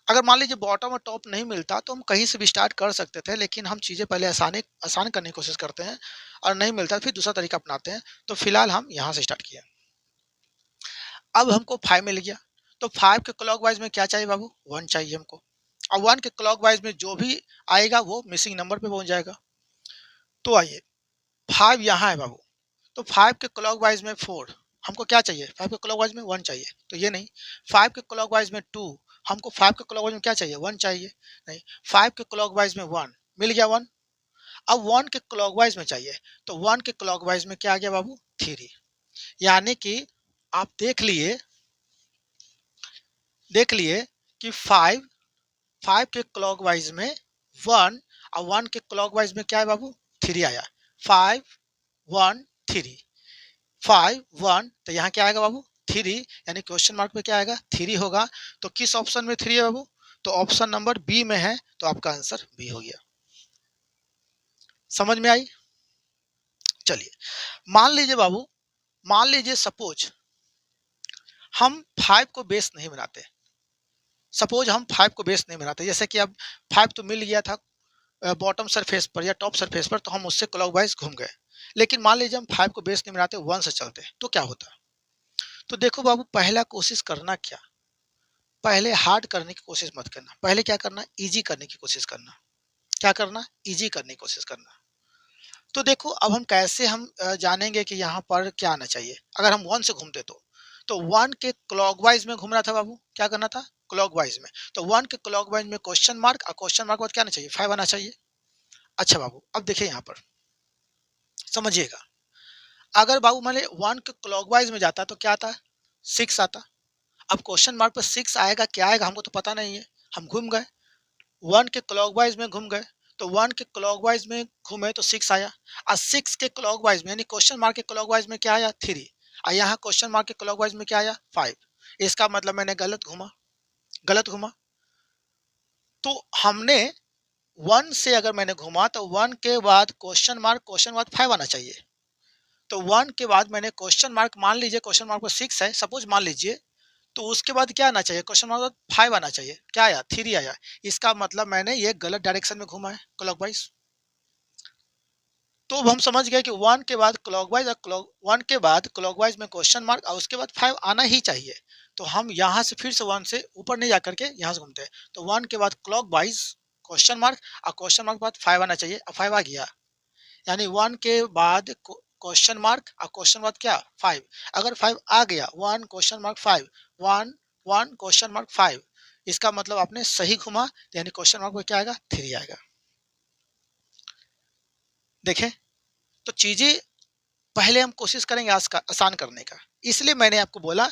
अगर मान लीजिए बॉटम और टॉप नहीं मिलता तो हम कहीं से भी स्टार्ट कर सकते थे, लेकिन हम चीज़ें पहले आसान करने की कोशिश करते हैं, और नहीं मिलता फिर दूसरा तरीका अपनाते हैं। तो फिलहाल हम यहाँ से स्टार्ट किए। अब हमको 5 मिल गया, तो 5 के क्लॉकवाइज में क्या चाहिए बाबू, 1 चाहिए हमको, और 1 के क्लॉकवाइज में जो भी आएगा वो मिसिंग नंबर पे पहुंच जाएगा। तो आइए 5 यहाँ है बाबू, तो 5 के क्लॉकवाइज में 4, हमको क्या चाहिए, 5 के क्लॉकवाइज में 1 चाहिए, तो ये नहीं। 5 के क्लॉकवाइज में 2, हमको 5 के क्लॉकवाइज में क्या चाहिए, 1 चाहिए, नहीं। 5 के क्लॉकवाइज में 1 मिल गया 1। अब 1 के क्लॉकवाइज में चाहिए, तो 1 के क्लॉकवाइज में क्या आ गया बाबू, 3। यानी कि आप देख लिए कि 5 के क्लॉकवाइज में 1, और 1 के क्लॉकवाइज में क्या है बाबू, 3 आया। 5 1 3, 5 1, तो यहाँ क्या आएगा बाबू, 3, यानी क्वेश्चन मार्क पे क्या आएगा, 3 होगा। तो किस ऑप्शन में 3 है बाबू, तो ऑप्शन नंबर बी में है, तो आपका आंसर बी हो गया। समझ में आई। चलिए मान लीजिए बाबू, मान लीजिए सपोज हम 5 को बेस नहीं बनाते, सपोज हम 5 को बेस नहीं बनाते, जैसे कि अब 5 तो मिल गया था बॉटम सरफेस पर या टॉप सरफेस पर, तो हम उससे क्लॉकवाइज घूम गए। लेकिन मान लीजिए हम 5 को बेस नहीं बनाते, 1 से चलते, तो क्या होता। तो देखो बाबू, पहला कोशिश करना क्या, पहले हार्ड करने की कोशिश मत करना, पहले क्या करना, इजी करने की कोशिश करना। क्या करना, इजी करने की कोशिश करना। तो देखो अब हम कैसे हम जानेंगे कि यहाँ पर क्या आना चाहिए। अगर हम 1 से घूमते तो 1 के क्लॉकवाइज में घूमना था बाबू, क्या करना था, क्लॉकवाइज में। तो 1 के क्लॉकवाइज में क्वेश्चन मार्क, और क्वेश्चन मार्क बाद क्या आना चाहिए, 5 आना चाहिए। अच्छा बाबू अब देखिए यहाँ पर समझिएगा, अगर बाबू मान लीजिए 1 के क्लॉकवाइज में जाता तो क्या आता, 6 आता। अब क्वेश्चन मार्क पर 6 आएगा, क्या आएगा हमको तो पता नहीं है, हम घूम गए 1 के क्लॉकवाइज में घूम गए, तो 1 के क्लॉकवाइज में घूमे तो 6 आया, और 6 के क्लॉकवाइज में यानी क्वेश्चन मार्क के क्लॉकवाइज में क्या आया, 3, और यहाँ क्वेश्चन मार्क के क्लॉकवाइज में क्या आया, 5। इसका मतलब मैंने गलत घूमा। तो हमने 1 से अगर मैंने घूमा तो 1 के बाद क्वेश्चन मार्क 5 आना चाहिए। तो 1 के बाद मैंने क्वेश्चन मार्क, मान लीजिए क्वेश्चन मार्क पर 6 है, सपोज मान लीजिए, तो उसके बाद क्या आना चाहिए, क्वेश्चन मार्क 5 आना चाहिए, क्या आया, 3 आया। इसका मतलब मैंने ये गलत डायरेक्शन में घूमा है क्लॉकवाइज। तो अब हम समझ गए कि 1 के बाद क्लॉकवाइज और 1 के बाद क्लॉकवाइज में क्वेश्चन मार्क और उसके बाद 5 आना ही चाहिए। तो हम यहाँ से फिर से 1 से ऊपर नहीं जाकर के यहाँ से घूमते हैं, तो 1 के बाद क्लॉकवाइज क्वेश्चन मार्क और क्वेश्चन मार्क के बाद 5 आना चाहिए, और 5 आ गया। यानी 1 के बाद क्वेश्चन मार्क और क्वेश्चन मार्क क्या, 5। अगर 5 आ गया, 1 क्वेश्चन मार्क 5, 1 1 क्वेश्चन मार्क 5, इसका मतलब आपने सही घुमा, यानी क्वेश्चन मार्क में क्या आएगा, 3 आएगा। देखें, तो चीजें पहले हम कोशिश करेंगे आसान करने का, इसलिए मैंने आपको बोला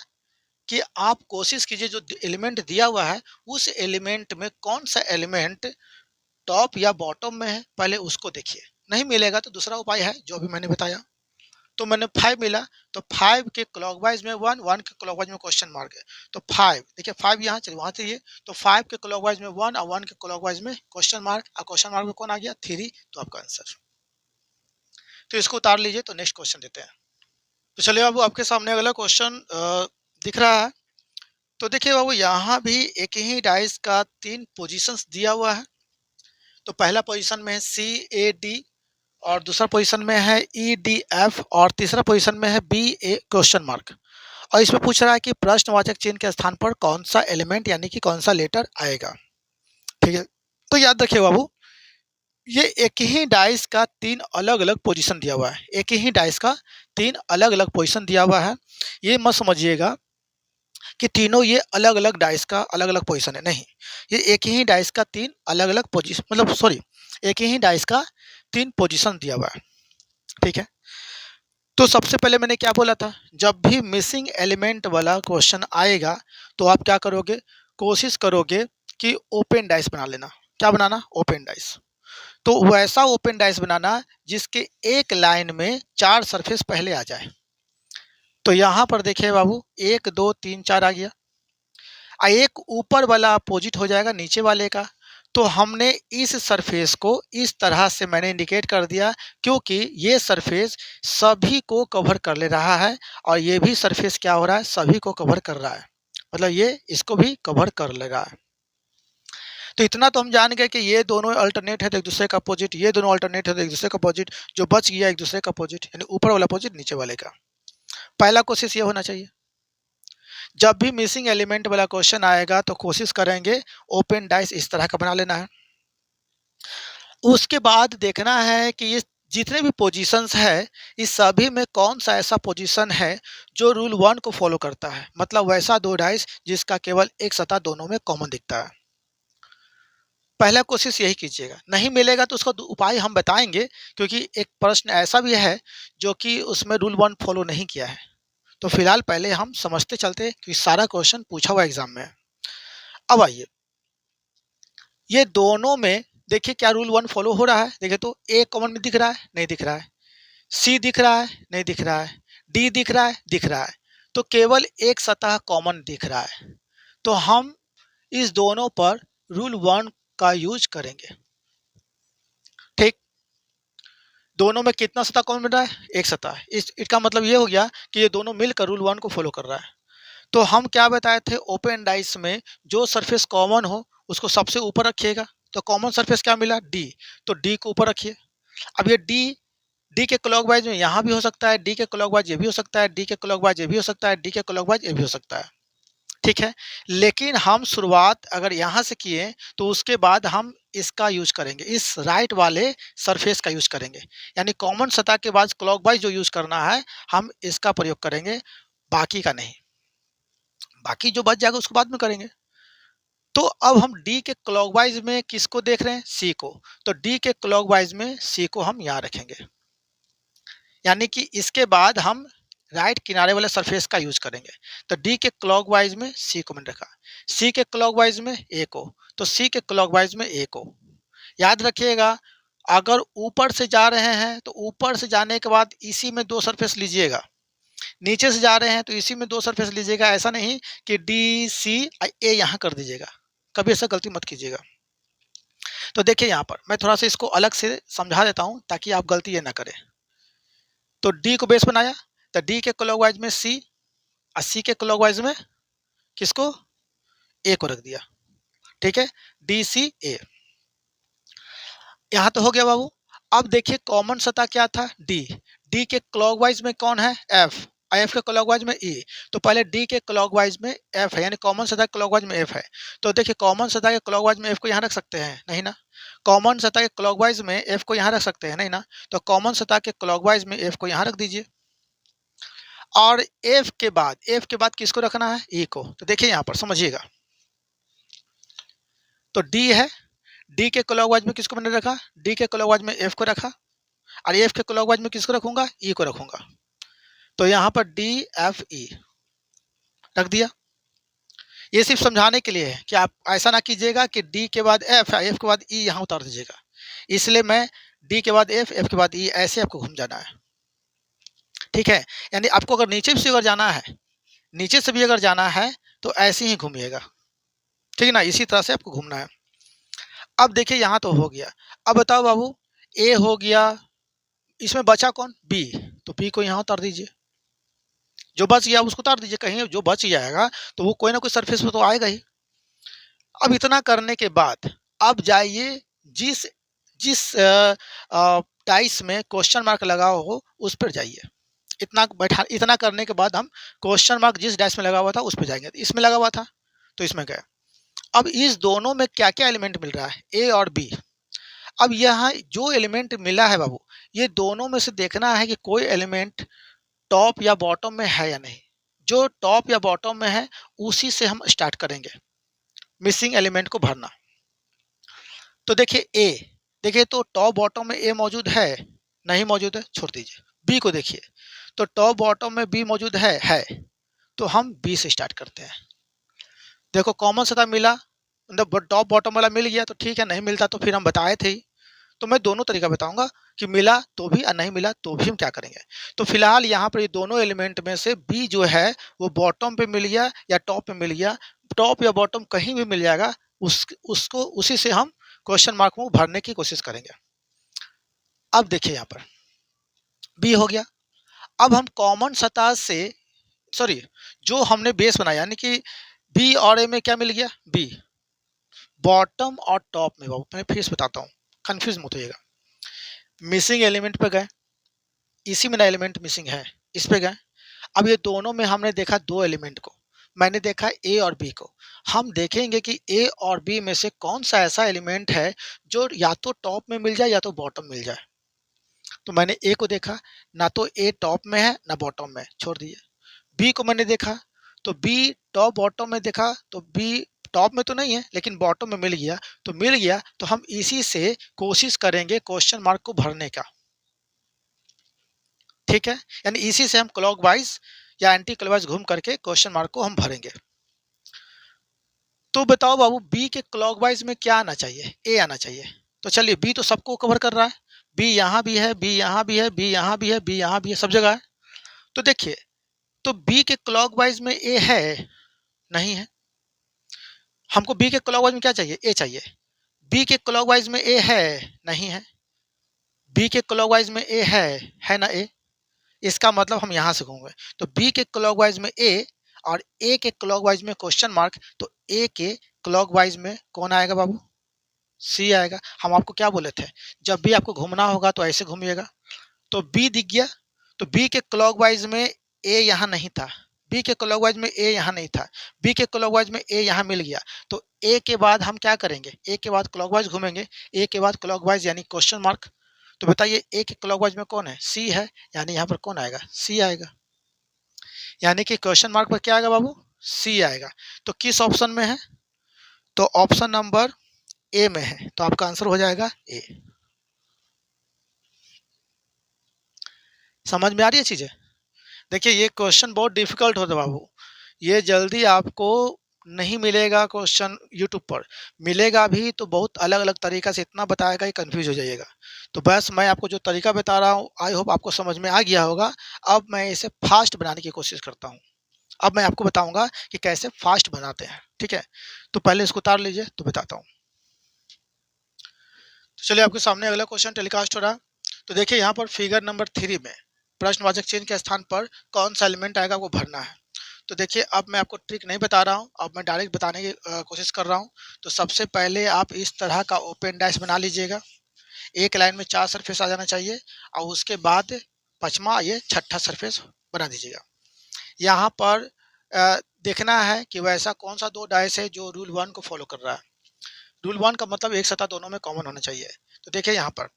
कि आप कोशिश कीजिए जो एलिमेंट दिया हुआ है उस एलिमेंट में कौन सा एलिमेंट टॉप या बॉटम में है, पहले उसको देखिए। नहीं मिलेगा तो दूसरा उपाय है जो भी मैंने बताया। तो मैंने 5 मिला, तो 5 के क्लॉकवाइज में 1, 1 के क्लॉकवाइज में क्वेश्चन मार्क है, तो 5 देखिए, 5 यहाँ चलिए वहां चलिए, तो 5 के क्लॉकवाइज में 1 और 1 के क्लॉकवाइज में क्वेश्चन मार्क, और क्वेश्चन मार्क में कौन आ गया, 3, तो आपका आंसर। तो इसको उतार लीजिए, तो नेक्स्ट क्वेश्चन देते हैं। तो चलिए बाबू, आपके सामने अगला क्वेश्चन दिख रहा है। तो देखिए बाबू, यहाँ भी एक ही डाइस का 3 पोजीशंस दिया हुआ है। तो पहला पोजीशन में है CAD, और दूसरा पोजीशन में है EDF, और तीसरा पोजीशन में है BA क्वेश्चन मार्क। और इसमें पूछ रहा है कि प्रश्नवाचक चिन्ह के स्थान पर कौन सा एलिमेंट यानी कि कौन सा लेटर आएगा। ठीक है, तो याद रखिए बाबू, ये एक ही डाइस का 3 अलग अलग पोजीशन दिया हुआ है, एक ही डाइस का 3 अलग अलग पोजीशन दिया हुआ है। ये मत समझिएगा कि तीनों ये अलग अलग डाइस का अलग अलग पोजीशन है, नहीं, ये एक ही डाइस का 3 अलग अलग पोजीशन, मतलब सॉरी, एक ही डाइस का 3 पोजीशन दिया हुआ है। ठीक है, तो सबसे पहले मैंने क्या बोला था, जब भी मिसिंग एलिमेंट वाला क्वेश्चन आएगा तो आप क्या करोगे, कोशिश करोगे कि ओपन डाइस बना लेना। क्या बनाना, ओपन डाइस। तो वैसा ओपन डाइस बनाना जिसके एक लाइन में 4 सरफेस पहले आ जाए। तो यहाँ पर देखिए बाबू, 1 2 3 4 आ गया, एक ऊपर वाला अपोजिट हो जाएगा नीचे वाले का। तो हमने इस सरफेस को इस तरह से मैंने इंडिकेट कर दिया, क्योंकि ये सरफेस सभी को कवर कर ले रहा है, और ये भी सरफेस क्या हो रहा है, सभी को कवर कर रहा है, मतलब ये इसको भी कवर कर ले रहा है। तो इतना तो हम जान गए कि ये दोनों अल्टरनेट है तो एक दूसरे का अपोजिट, ये दोनों अल्टरनेट है तो एक दूसरे का अपोजिट, जो बच गया एक दूसरे का अपोजिट, यानी ऊपर वाला अपोजिट नीचे वाले का। पहला कोशिश ये होना चाहिए, जब भी मिसिंग एलिमेंट वाला क्वेश्चन आएगा तो कोशिश करेंगे ओपन डाइस इस तरह का बना लेना है। उसके बाद देखना है कि ये जितने भी पोजीशंस है, इस सभी में कौन सा ऐसा पोजीशन है जो रूल 1 को फॉलो करता है, मतलब वैसा 2 डाइस जिसका केवल एक सतह दोनों में कॉमन दिखता है। पहला कोशिश यही कीजिएगा, नहीं मिलेगा तो उसका उपाय हम बताएंगे, क्योंकि एक प्रश्न ऐसा भी है जो कि उसमें रूल 1 फॉलो नहीं किया है। तो फिलहाल पहले हम समझते चलते कि सारा क्वेश्चन पूछा हुआ एग्जाम में है। अब आइए, ये दोनों में देखिए क्या रूल 1 फॉलो हो रहा है, देखिए तो ए कॉमन में दिख रहा है, नहीं दिख रहा है, सी दिख रहा है, नहीं दिख रहा है, डी दिख रहा है, दिख रहा है, तो केवल एक सतह कॉमन दिख रहा है। तो हम इस दोनों पर रूल 1 का यूज करेंगे। ठीक, दोनों में कितना सतह कॉमन मिल रहा है, एक सतह। इसका मतलब ये हो गया कि ये दोनों मिलकर रूल 1 को फॉलो कर रहा है। तो हम क्या बताए थे, ओपन डाइस में जो सरफेस कॉमन हो उसको सबसे ऊपर रखिएगा। तो कॉमन सरफेस क्या मिला, डी, तो डी को ऊपर रखिए। अब ये डी, डी के क्लॉकवाइज में यहाँ भी हो सकता है, डी के क्लॉकवाइज ये भी हो सकता है, डी के क्लॉकवाइज ये भी हो सकता है, डी के क्लॉकवाइज ये भी हो सकता है। ठीक है, लेकिन हम शुरुआत अगर यहाँ से किए तो उसके बाद हम इसका यूज करेंगे, इस राइट वाले सरफेस का यूज करेंगे, यानी कॉमन सतह के बाद क्लॉकवाइज जो यूज करना है हम इसका प्रयोग करेंगे, बाकी का नहीं। बाकी जो बच जाएगा उसको बाद में करेंगे। तो अब हम डी के क्लॉकवाइज में किसको देख रहे हैं, सी को, तो डी के क्लॉकवाइज में सी को हम यहाँ रखेंगे। यानी कि इसके बाद हम राइट किनारे वाले सरफेस का यूज करेंगे। तो डी के क्लॉकवाइज में सी को मैंने रखा, सी के क्लॉकवाइज में ए को, तो सी के क्लॉकवाइज में ए को। याद रखिएगा, अगर ऊपर से जा रहे हैं तो ऊपर से जाने के बाद इसी में दो सरफेस लीजिएगा, नीचे से जा रहे हैं तो इसी में दो सरफेस लीजिएगा। ऐसा नहीं कि डी सी ए यहाँ कर दीजिएगा, कभी ऐसा गलती मत कीजिएगा। तो देखिए यहाँ पर मैं थोड़ा सा इसको अलग से समझा देता हूँ ताकि आप गलती ये ना करें। तो डी को बेस बनाया, तो डी के क्लॉकवाइज में सी और सी के क्लॉकवाइज में किसको, ए को रख दिया। ठीक है, डी सी ए, यहाँ तो हो गया बाबू। अब देखिए कॉमन सतह क्या था, डी, डी के क्लॉकवाइज में कौन है, एफ, एफ के क्लॉकवाइज में ई। तो पहले डी के क्लॉकवाइज में एफ है, यानी कॉमन सतह के क्लॉकवाइज में एफ है। तो देखिए कॉमन सतह के क्लॉकवाइज में एफ को यहाँ रख सकते हैं, नहीं ना। कॉमन सतह के क्लॉकवाइज में एफ को यहाँ रख सकते हैं, नहीं ना। तो कॉमन सतह के क्लॉकवाइज में एफ को यहाँ रख दीजिए। और एफ के बाद किसको रखना है, ई को। तो देखिए यहाँ पर समझिएगा, तो डी है, डी के क्लॉकवाइज में किसको मैंने रखा, डी के क्लॉकवाइज में एफ को रखा, और एफ के क्लॉकवाइज में किसको रखूंगा, ई को रखूंगा। तो यहाँ पर डी एफ ई रख दिया। ये सिर्फ समझाने के लिए है कि आप ऐसा ना कीजिएगा कि डी के बाद एफ, एफ के बाद ई यहाँ उतार दीजिएगा। इसलिए मैं डी के बाद एफ, एफ के बाद ई, ऐसे आपको घूम जाना है। ठीक है, यानी आपको अगर नीचे से अगर जाना है, नीचे से भी अगर जाना है तो ऐसे ही घूमिएगा। ठीक है ना, इसी तरह से आपको घूमना है। अब देखिए यहाँ तो हो गया। अब बताओ बाबू, ए हो गया, इसमें बचा कौन, बी। तो बी को यहाँ उतार दीजिए, जो बच गया उसको उतार दीजिए। कहीं जो बच जाएगा तो वो कोई ना कोई सरफेस पे तो आएगा ही। अब इतना करने के बाद अब जाइए जिस जिस डाइस में क्वेश्चन मार्क लगा हो उस पर जाइए। इतना करने के बाद हम क्वेश्चन मार्क जिस डाइस में लगा हुआ था उस पर जाएंगे। इसमें लगा हुआ था तो इसमें गए। अब इस दोनों में क्या क्या एलिमेंट मिल रहा है, ए और बी। अब यहाँ जो एलिमेंट मिला है बाबू, ये दोनों में से देखना है कि कोई एलिमेंट टॉप या बॉटम में है या नहीं। जो टॉप या बॉटम में है उसी से हम स्टार्ट करेंगे मिसिंग एलिमेंट को भरना। तो देखिए ए, देखिए तो टॉप बॉटम में ए मौजूद है, नहीं मौजूद है, छोड़ दीजिए। बी को देखिए, तो टॉप बॉटम में बी मौजूद है, तो हम बी से स्टार्ट करते हैं। देखो कॉमन सतह मिला, मतलब टॉप बॉटम वाला मिल गया तो ठीक है, नहीं मिलता तो फिर हम बताए थे ही। तो मैं दोनों तरीका बताऊंगा कि मिला तो भी और नहीं मिला तो भी हम क्या करेंगे। तो फिलहाल यहाँ पर ये दोनों एलिमेंट में से बी जो है वो बॉटम पे मिल गया या टॉप पे मिल गया, टॉप या बॉटम कहीं भी मिल जाएगा, उसको उसी से हम क्वेश्चन मार्क को भरने की कोशिश करेंगे। अब देखिए यहाँ पर बी हो गया। अब हम कॉमन सतह से, सॉरी, जो हमने बेस बनाया यानी कि बी और ए में क्या मिल गया, बी। बॉटम और टॉप में, बाबू मैं फिर से बताता हूँ, कंफ्यूज मत होइएगा। मिसिंग एलिमेंट पे गए, इसी में ना एलिमेंट मिसिंग है, इस पे गए। अब ये दोनों में हमने देखा दो एलिमेंट को, मैंने देखा ए और बी को। हम देखेंगे कि ए और बी में से कौन सा ऐसा एलिमेंट है जो या तो टॉप में मिल जाए या तो बॉटम मिल जाए। तो मैंने ए को देखा, ना तो ए टॉप में है ना बॉटम में, छोड़ दिए। बी को मैंने देखा, तो बी टॉप बॉटम में देखा, तो बी टॉप में तो नहीं है लेकिन बॉटम में मिल गया, तो मिल गया तो हम इसी से कोशिश करेंगे क्वेश्चन मार्क को भरने का। ठीक है, यानी इसी से हम क्लॉकवाइज या एंटी क्लॉकवाइज घूम करके क्वेश्चन मार्क को हम भरेंगे। तो बताओ बाबू, बी के क्लॉकवाइज में क्या आना चाहिए, ए आना चाहिए। तो चलिए, बी तो सबको कवर कर रहा है, बी यहाँ भी है, बी यहाँ भी है, बी यहाँ भी है, बी यहाँ भी है, सब जगह है। तो देखिए, तो बी के क्लॉकवाइज में ए है, नहीं है। हमको बी के क्लॉकवाइज में क्या चाहिए, ए चाहिए। बी के क्लॉकवाइज में ए है, नहीं है। बी के क्लॉकवाइज में ए है ना ए। इसका मतलब हम यहाँ से घूमेंगे, तो बी के क्लॉकवाइज में ए और ए के क्लॉकवाइज में क्वेश्चन मार्क। तो ए के क्लॉकवाइज में कौन आएगा बाबू, सी आएगा। हम आपको क्या बोले थे, जब भी आपको घूमना होगा तो ऐसे घूमिएगा। तो बी दिख गया, तो बी के क्लॉकवाइज में ए यहाँ नहीं था, बी के क्लॉकवाइज में ए यहाँ नहीं था, बी के क्लॉकवाइज में ए यहाँ मिल गया। तो ए के बाद हम क्या करेंगे, ए के बाद क्लॉकवाइज घूमेंगे, ए के बाद क्लॉकवाइज यानी क्वेश्चन मार्क। तो बताइए ए के क्लॉकवाइज में कौन है, सी है, यानी यहाँ पर कौन आएगा, सी आएगा। यानी कि क्वेश्चन मार्क पर क्या आएगा बाबू, सी आएगा। तो किस ऑप्शन में है, तो ऑप्शन नंबर ए में है, तो आपका आंसर हो जाएगा ए। समझ में आ रही है चीज़ें? देखिए ये क्वेश्चन बहुत डिफिकल्ट होता है बाबू, ये जल्दी आपको नहीं मिलेगा क्वेश्चन यूट्यूब पर, मिलेगा भी तो बहुत अलग-अलग तरीका से इतना बताएगा कि कन्फ्यूज़ हो जाइएगा। तो बस मैं आपको जो तरीका बता रहा हूँ, आई होप आपको समझ में आ गया होगा। अब मैं इसे फ़ास्ट बनाने की कोशिश करता हूँ। अब मैं आपको बताऊँगा कि कैसे फ़ास्ट बनाते हैं, ठीक है? तो पहले इसको उतार लीजिए तो बताता हूँ। तो चलिए आपके सामने अगला क्वेश्चन टेलीकास्ट हो रहा है। तो देखिए यहाँ पर फिगर नंबर 3 में प्रश्नवाचक चिन्ह के स्थान पर कौन सा एलिमेंट आएगा वो भरना है। तो देखिए अब मैं आपको ट्रिक नहीं बता रहा हूँ, अब मैं डायरेक्ट बताने की कोशिश कर रहा हूँ। तो सबसे पहले आप इस तरह का ओपन डैश बना लीजिएगा। एक लाइन में 4 सरफेस आ जाना चाहिए और उसके बाद 5वां ये छठा सरफेस बना दीजिएगा। यहाँ पर देखना है कि वैसा कौन सा 2 डाइस है जो रूल 1 को फॉलो कर रहा है। रूल 1 का मतलब एक सतह दोनों में कॉमन होना चाहिए। तो देखिए यहाँ पर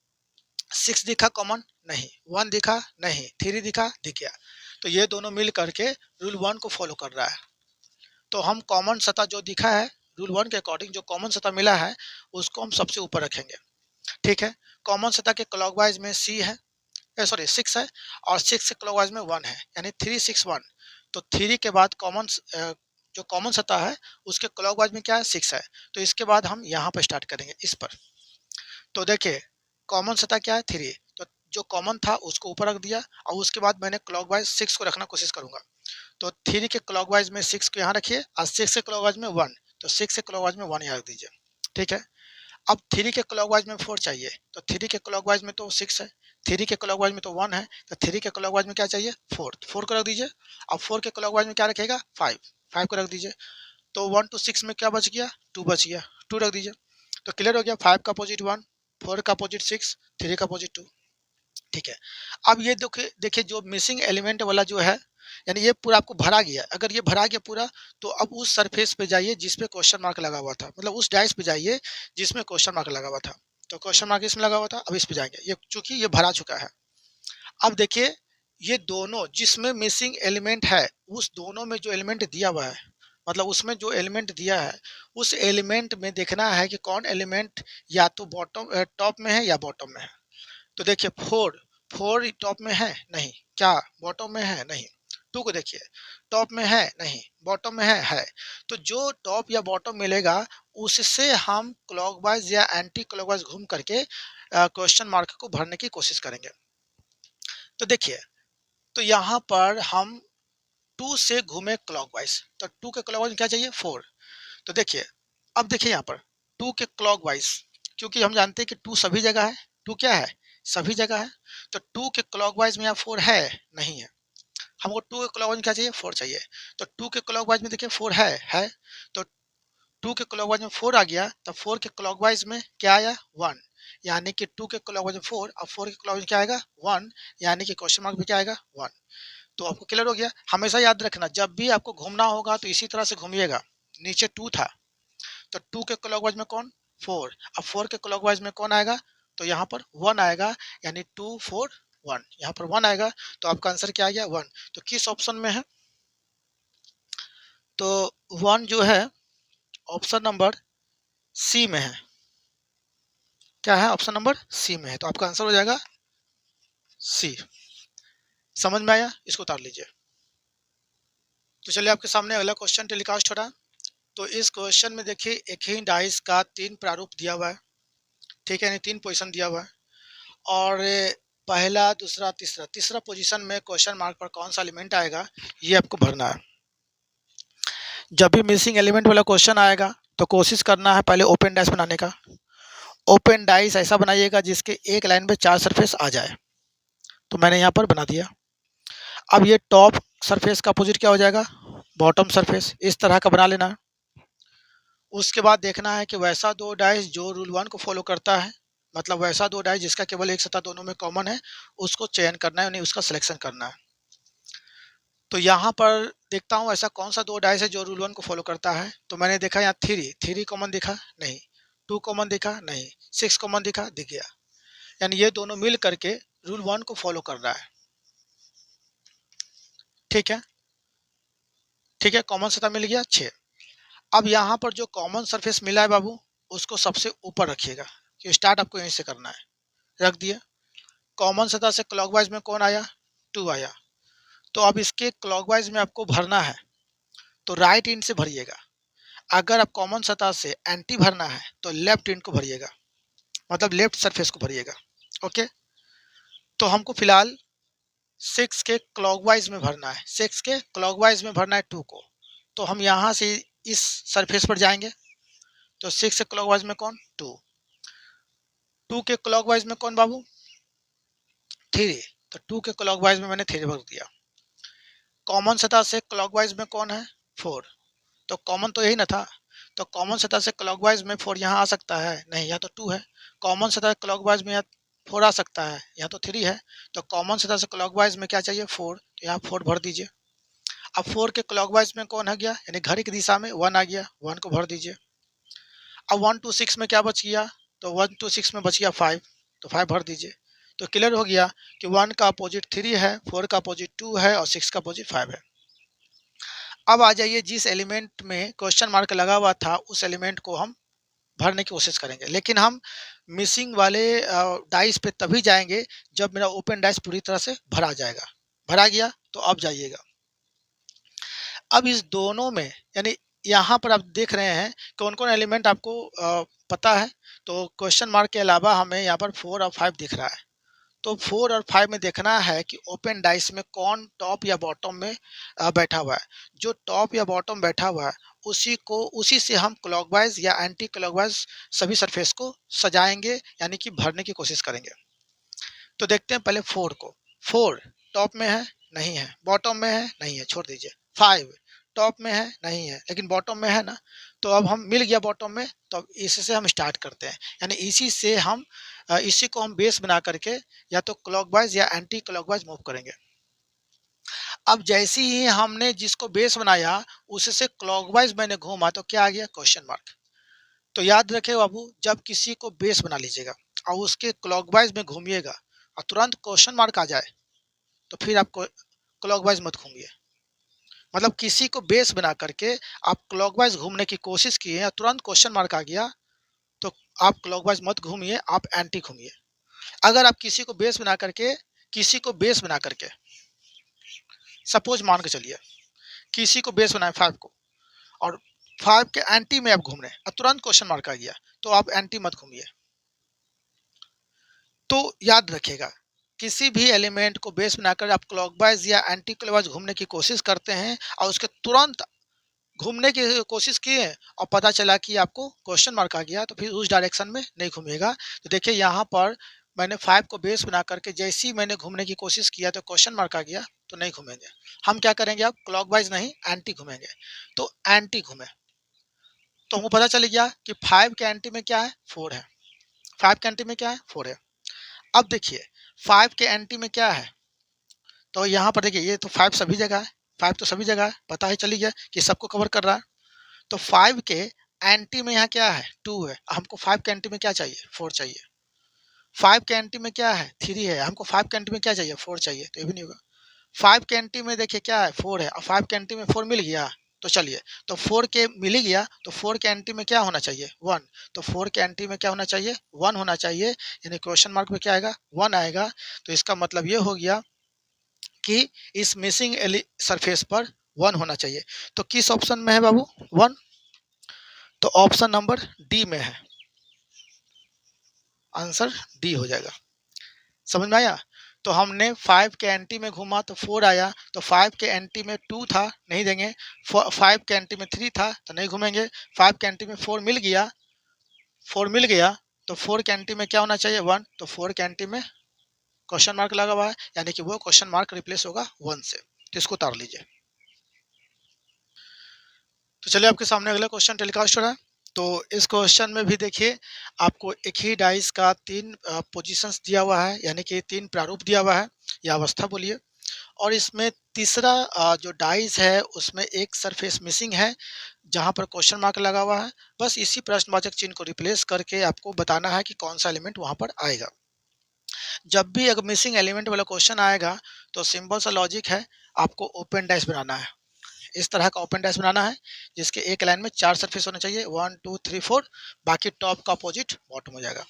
6 दिखा कॉमन नहीं, 1 दिखा नहीं, 3 दिखा दिख गया। तो ये दोनों मिल करके रूल 1 को फॉलो कर रहा है। तो हम कॉमन सतह जो दिखा है रूल 1 के अकॉर्डिंग जो कॉमन सतह मिला है उसको हम सबसे ऊपर रखेंगे। ठीक है, कॉमन सतह के क्लॉकवाइज में सी है, सॉरी 6 है और 6 के क्लॉकवाइज में 1 है, यानी 3 6 1। तो 3 के बाद कॉमन जो कॉमन सतह है उसके क्लॉकवाइज में क्या है 6 है। तो इसके बाद हम यहाँ पर स्टार्ट करेंगे इस पर। तो देखिए कॉमन सतह क्या है 3, तो जो कॉमन था उसको ऊपर रख दिया और उसके बाद मैंने क्लॉकवाइज 6 को रखना कोशिश करूंगा। तो 3 के क्लॉकवाइज में 6 को यहाँ रखिए और 6 के क्लॉकवाइज में 1, तो 6 के क्लॉकवाइज में 1 यहाँ रख दीजिए। ठीक है, अब 3 के क्लॉकवाइज में 4 चाहिए, तो 3 के क्लॉकवाइज में तो 6 है, 3 के क्लॉकवाइज में तो 1 है, तो 3 के क्लॉकवाइज में क्या चाहिए 4, 4 को रख दीजिए। अब 4 के क्लॉकवाइज में क्या रखेगा 5, 5 को रख दीजिए। तो 1 to 6 में क्या बच गया 2 बच गया, 2 रख दीजिए। तो क्लियर हो गया, 5 का अपोजिट 1, 4 का अपोजिट 6, 3 का अपोजिट 2। ठीक है, अब ये देखिए देखिए जो मिसिंग एलिमेंट वाला जो है, यानी ये पूरा आपको भरा गया। अगर ये भरा गया पूरा तो अब उस सरफेस पे जाइए जिस पे क्वेश्चन मार्क लगा हुआ था, मतलब उस डाइस पे जाइए जिसमें क्वेश्चन मार्क लगा हुआ था। तो क्वेश्चन मार्क इसमें लगा हुआ था, अब इस पे जाएंगे, ये चूंकि ये भरा चुका है। अब देखिए ये दोनों जिसमें मिसिंग एलिमेंट है उस दोनों में जो एलिमेंट दिया हुआ है, मतलब उसमें जो एलिमेंट दिया है उस एलिमेंट में देखना है कि कौन एलिमेंट या तो बॉटम टॉप में है या बॉटम में है। तो देखिए 4, 4 टॉप में है नहीं, क्या बॉटम में है नहीं। 2 को देखिए टॉप में है नहीं, बॉटम में है। तो जो टॉप या बॉटम मिलेगा उससे हम क्लॉकवाइज या एंटी क्लॉकवाइज घूम करके क्वेश्चन मार्क को भरने की कोशिश करेंगे। तो देखिए तो यहाँ पर हम 2 से घूमे क्लॉकवाइज, तो 2 के क्लॉकवाइज क्या चाहिए 4। तो देखिए अब देखिए यहाँ पर 2 के क्लॉकवाइज, क्योंकि हम जानते हैं कि 2 सभी जगह है, 2 क्या है सभी जगह है। तो 2 के क्लॉकवाइज में यहाँ 4 है नहीं है, हमको 2 के क्लॉकवाइज में क्या चाहिए 4 चाहिए। तो 2 के क्लॉकवाइज में देखिए 4 है। तो 2 के क्लॉकवाइज में 4 आ गया, तो 4 के क्लॉकवाइज में क्या आया 1, यानी कि 2 के क्लॉकवाइज में 4 और 4 के क्लॉकवाइज में क्या आएगा 1, यानी कि क्वेश्चन मार्क में क्या आएगा 1। तो आपको क्लियर हो गया। हमेशा याद रखना जब भी आपको घूमना होगा तो इसी तरह से घूमिएगा। नीचे 2 था तो 2 के क्लॉकवाइज में कौन 4, अब 4 के क्लॉकवाइज में कौन आएगा, तो यहाँ पर 1 आएगा, यानी 2 4 1, यहाँ पर 1 आएगा। तो आपका आंसर क्या आ गया 1। तो किस ऑप्शन में है, तो 1 जो है ऑप्शन नंबर सी में है। क्या है ऑप्शन नंबर सी में है, तो आपका आंसर हो जाएगा सी। समझ में आया, इसको उतार लीजिए। तो चलिए आपके सामने अगला क्वेश्चन टेलीकास्ट हो रहा है। तो इस क्वेश्चन में देखिए एक ही डाइस का 3 प्रारूप दिया हुआ है, ठीक है, यानी 3 पोजीशन दिया हुआ है और पहला दूसरा तीसरा, तीसरा पोजीशन में क्वेश्चन मार्क पर कौन सा एलिमेंट आएगा ये आपको भरना है। जब भी मिसिंग एलिमेंट वाला क्वेश्चन आएगा तो कोशिश करना है पहले ओपन डाइस बनाने का। ओपन डाइस ऐसा बनाइएगा जिसके एक लाइन पे 4 सरफेस आ जाए। तो मैंने यहाँ पर बना दिया। अब ये टॉप सरफेस का अपोजिट क्या हो जाएगा बॉटम सरफेस, इस तरह का बना लेना है। उसके बाद देखना है कि वैसा 2 डाइस जो रूल 1 को फॉलो करता है, मतलब वैसा 2 डाइस जिसका केवल एक सतह दोनों में कॉमन है, उसको चयन करना है, यानी उसका सिलेक्शन करना है। तो यहाँ पर देखता हूँ ऐसा कौन सा 2 डाइस है जो रूल 1 को फॉलो करता है। तो मैंने देखा यहाँ 3 कॉमन दिखा नहीं, 2 कॉमन दिखा नहीं, 6 कॉमन दिखा दिख गया, यानी ये दोनों मिल करके रूल 1 को फॉलो कर रहा है। ठीक है, ठीक है, कॉमन सतह मिल गया 6। अब यहाँ पर जो कॉमन सरफेस मिला है बाबू उसको सबसे ऊपर रखिएगा, कि स्टार्ट आपको यहीं से करना है। रख दिया। कॉमन सतह से क्लॉकवाइज में कौन आया 2 आया, तो अब इसके क्लॉकवाइज में आपको भरना है तो राइट एंड से भरिएगा। अगर आप कॉमन सतह से एंटी भरना है तो लेफ्ट एंड को भरिएगा, मतलब लेफ्ट सरफेस को भरिएगा। ओके, तो हमको फिलहाल 6 के क्लॉकवाइज में भरना है, 6 के क्लॉकवाइज में भरना है 2 को। तो हम यहाँ से इस सरफेस पर जाएंगे, तो 6 के क्लॉकवाइज में कौन 2, 2 के क्लॉकवाइज में कौन बाबू 3, तो 2 के क्लॉकवाइज में मैंने 3 भर दिया। कॉमन सतह से क्लॉकवाइज में कौन है 4, तो कॉमन तो यही ना था, तो कॉमन सतह से क्लॉकवाइज में 4 यहाँ आ सकता है नहीं, यहाँ तो 2 है। कॉमन सतह क्लॉकवाइज में यहाँ 4 आ सकता है, यहाँ तो 3 है। तो कॉमन सतह से क्लॉकवाइज में क्या चाहिए 4, तो यहाँ 4 भर दीजिए। अब 4 के क्लॉकवाइज में कौन आ गया, यानी घड़ी की दिशा में 1 आ गया, 1 को भर दीजिए। अब 1 to 6 में क्या बच गया, तो 1 to 6 में बच गया 5, तो 5 भर दीजिए। तो क्लियर हो गया कि 1 का अपोजिट 3 है, 4 का अपोजिट 2 है और 6 का अपोजिट 5 है। अब आ जाइए, जिस एलिमेंट में क्वेश्चन मार्क लगा हुआ था उस एलिमेंट को हम भरने की कोशिश करेंगे, लेकिन हम मिसिंग वाले डाइस पे तभी जाएंगे जब मेरा ओपन डाइस पूरी तरह से भरा जाएगा। भरा गया तो अब जाइएगा। अब इस दोनों में, यानी यहाँ पर आप देख रहे हैं कौन कौन एलिमेंट आपको पता है, तो क्वेश्चन मार्क के अलावा हमें यहाँ पर 4 और 5 दिख रहा है। तो 4 और 5 में देखना है कि ओपन डाइस में कौन टॉप या बॉटम में बैठा हुआ है। जो टॉप या बॉटम बैठा हुआ है उसी से हम क्लॉकवाइज या एंटी क्लॉकवाइज सभी सरफेस को सजाएंगे, यानी कि भरने की कोशिश करेंगे। तो देखते हैं पहले 4 को। 4 टॉप में है नहीं है, बॉटम में है नहीं है, छोड़ दीजिए। 5 टॉप में है नहीं है लेकिन बॉटम में है ना, तो अब हम मिल गया बॉटम में, तो अब इससे हम स्टार्ट करते हैं, यानी इसी को हम बेस बना करके या तो क्लॉकवाइज या एंटी क्लॉकवाइज मूव करेंगे। अब जैसे ही हमने जिसको बेस बनाया उससे क्लॉकवाइज मैंने घूमा तो क्या आ गया क्वेश्चन मार्क। तो याद रखे बाबू, जब किसी को बेस बना लीजिएगा और उसके क्लॉकवाइज में घूमिएगा और तुरंत क्वेश्चन मार्क आ जाए तो फिर आप क्लॉकवाइज मत घूमिए। मतलब किसी को बेस बना करके आप क्लॉकवाइज घूमने की कोशिश किए और तुरंत क्वेश्चन मार्क आ गया तो आप क्लॉकवाइज मत घूमिए, आप एंटी घूमिए। अगर आप किसी को बेस बना करके सपोज मान के चलिए किसी को बेस बनाए 5 को और 5 के एंटी में आप घूम रहे हैं और तुरंत क्वेश्चन मार्क आ गया तो आप एंटी मत घूमिए। तो याद रखिएगा, किसी भी एलिमेंट को बेस बनाकर आप क्लॉकवाइज या एंटी क्लॉकवाइज घूमने की कोशिश करते हैं और उसके तुरंत घूमने की कोशिश किए और पता चला कि आपको क्वेश्चन मार्क आ गया तो फिर उस डायरेक्शन में नहीं घूमिएगा। तो देखिए यहाँ पर मैंने 5 को बेस बना करके जैसे ही मैंने घूमने की कोशिश किया तो क्वेश्चन मार्क आ गया, तो नहीं घूमेंगे। हम क्या करेंगे, अब क्लॉकवाइज नहीं एंटी घूमेंगे। तो एंटी घूमे तो हमको पता चल गया कि 5 के एंटी में क्या है 4 है, 5 के एंटी में क्या है 4 है। अब देखिए 5 के एंटी में क्या है, तो यहाँ पर देखिए ये तो 5 सभी जगह है, 5 तो सभी जगह है, पता ही चली गया कि सबको कवर कर रहा है। तो 5 के एंटी में यहाँ क्या है 2 है, हमको 5 के एंटी में क्या चाहिए 4 चाहिए। 5 के एंटी में क्या है 3 है, हमको 5 के एंटी में क्या चाहिए 4 चाहिए, तो ये भी नहीं होगा। 5 के एंटी में देखिए क्या है 4 है और 5 के एंटी में 4 मिल गया, तो चलिए तो 4 के मिल ही गया तो 4 के एंटी में क्या होना चाहिए 1, तो 4 के एंटी में क्या होना चाहिए 1 होना चाहिए, यानी क्वेश्चन मार्क में क्या आएगा 1 आएगा। तो इसका मतलब ये हो गया कि इस मिसिंग सरफेस पर 1 होना चाहिए। तो किस ऑप्शन में है बाबू 1, तो ऑप्शन नंबर डी में है, आंसर डी हो जाएगा। समझ में आया। तो हमने 5 के एंटी में घूमा तो 4 आया, तो 5 के एंटी में 2 था नहीं देंगे, 5 के एंटी में 3 था तो नहीं घूमेंगे, 5 के एंटी में 4 मिल गया, 4 मिल गया तो 4 के एंटी में क्या होना चाहिए 1, तो 4 के एंटी में क्वेश्चन मार्क लगा हुआ है, यानी कि वो क्वेश्चन मार्क रिप्लेस होगा 1 से। तो इसको उतार लीजिए। तो चलिए आपके सामने अगला क्वेश्चन टेलीकास्ट हो रहा है। तो इस क्वेश्चन में भी देखिए आपको एक ही डाइस का 3 पोजीशंस दिया हुआ है, यानी कि 3 प्रारूप दिया हुआ है या अवस्था बोलिए। और इसमें तीसरा जो डाइस है उसमें एक सरफेस मिसिंग है जहां पर क्वेश्चन मार्क लगा हुआ है। बस इसी प्रश्नवाचक चिन्ह को रिप्लेस करके आपको बताना है कि कौन सा एलिमेंट वहां पर आएगा। जब भी अगर मिसिंग एलिमेंट वाला क्वेश्चन आएगा तो सिंपल सा लॉजिक है, आपको ओपन डाइस बनाना है। इस तरह का ओपन डैश बनाना है जिसके एक लाइन में 4 सरफेस होने चाहिए 1 2 3 4, बाकी टॉप का अपोजिट बॉटम हो जाएगा।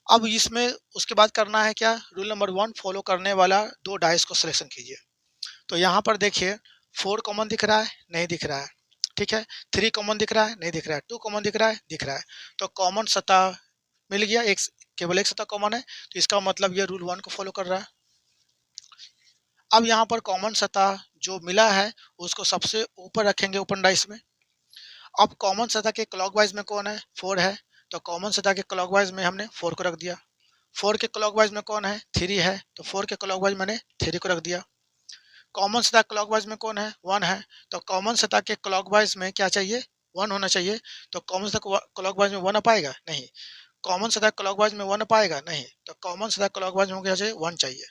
अब इसमें उसके बाद करना है क्या, रूल नंबर 1 फॉलो करने वाला दो डाइस को सिलेक्शन कीजिए। तो यहाँ पर देखिए 4 कॉमन दिख रहा है, नहीं दिख रहा है, ठीक है। 3 कॉमन दिख रहा है, नहीं दिख रहा है। 2 कॉमन दिख रहा है, दिख रहा है। तो कॉमन सतह मिल गया, एक केवल एक सतह कॉमन है, तो इसका मतलब ये रूल 1 को फॉलो कर रहा है। अब यहाँ पर कॉमन सतह जो मिला है उसको सबसे ऊपर रखेंगे ओपन डाइस में। अब कॉमन सतह के क्लॉकवाइज में कौन है, 4 है, तो कॉमन सतह के क्लॉकवाइज में हमने 4 को रख दिया। 4 के क्लॉकवाइज में कौन है, 3 है, तो 4 के क्लॉकवाइज मैंने 3 को रख दिया। कॉमन सतह क्लॉकवाइज में कौन है, 1 है, तो कॉमन सतह के क्लॉकवाइज में क्या चाहिए, 1 होना चाहिए। तो कॉमन सतह क्लॉकवाइज में 1 आ पाएगा नहीं, कॉमन सतह क्लॉकवाइज में 1 आ पाएगा नहीं, तो कॉमन सतह क्लॉकवाइज में क्या चाहिए, 1 चाहिए।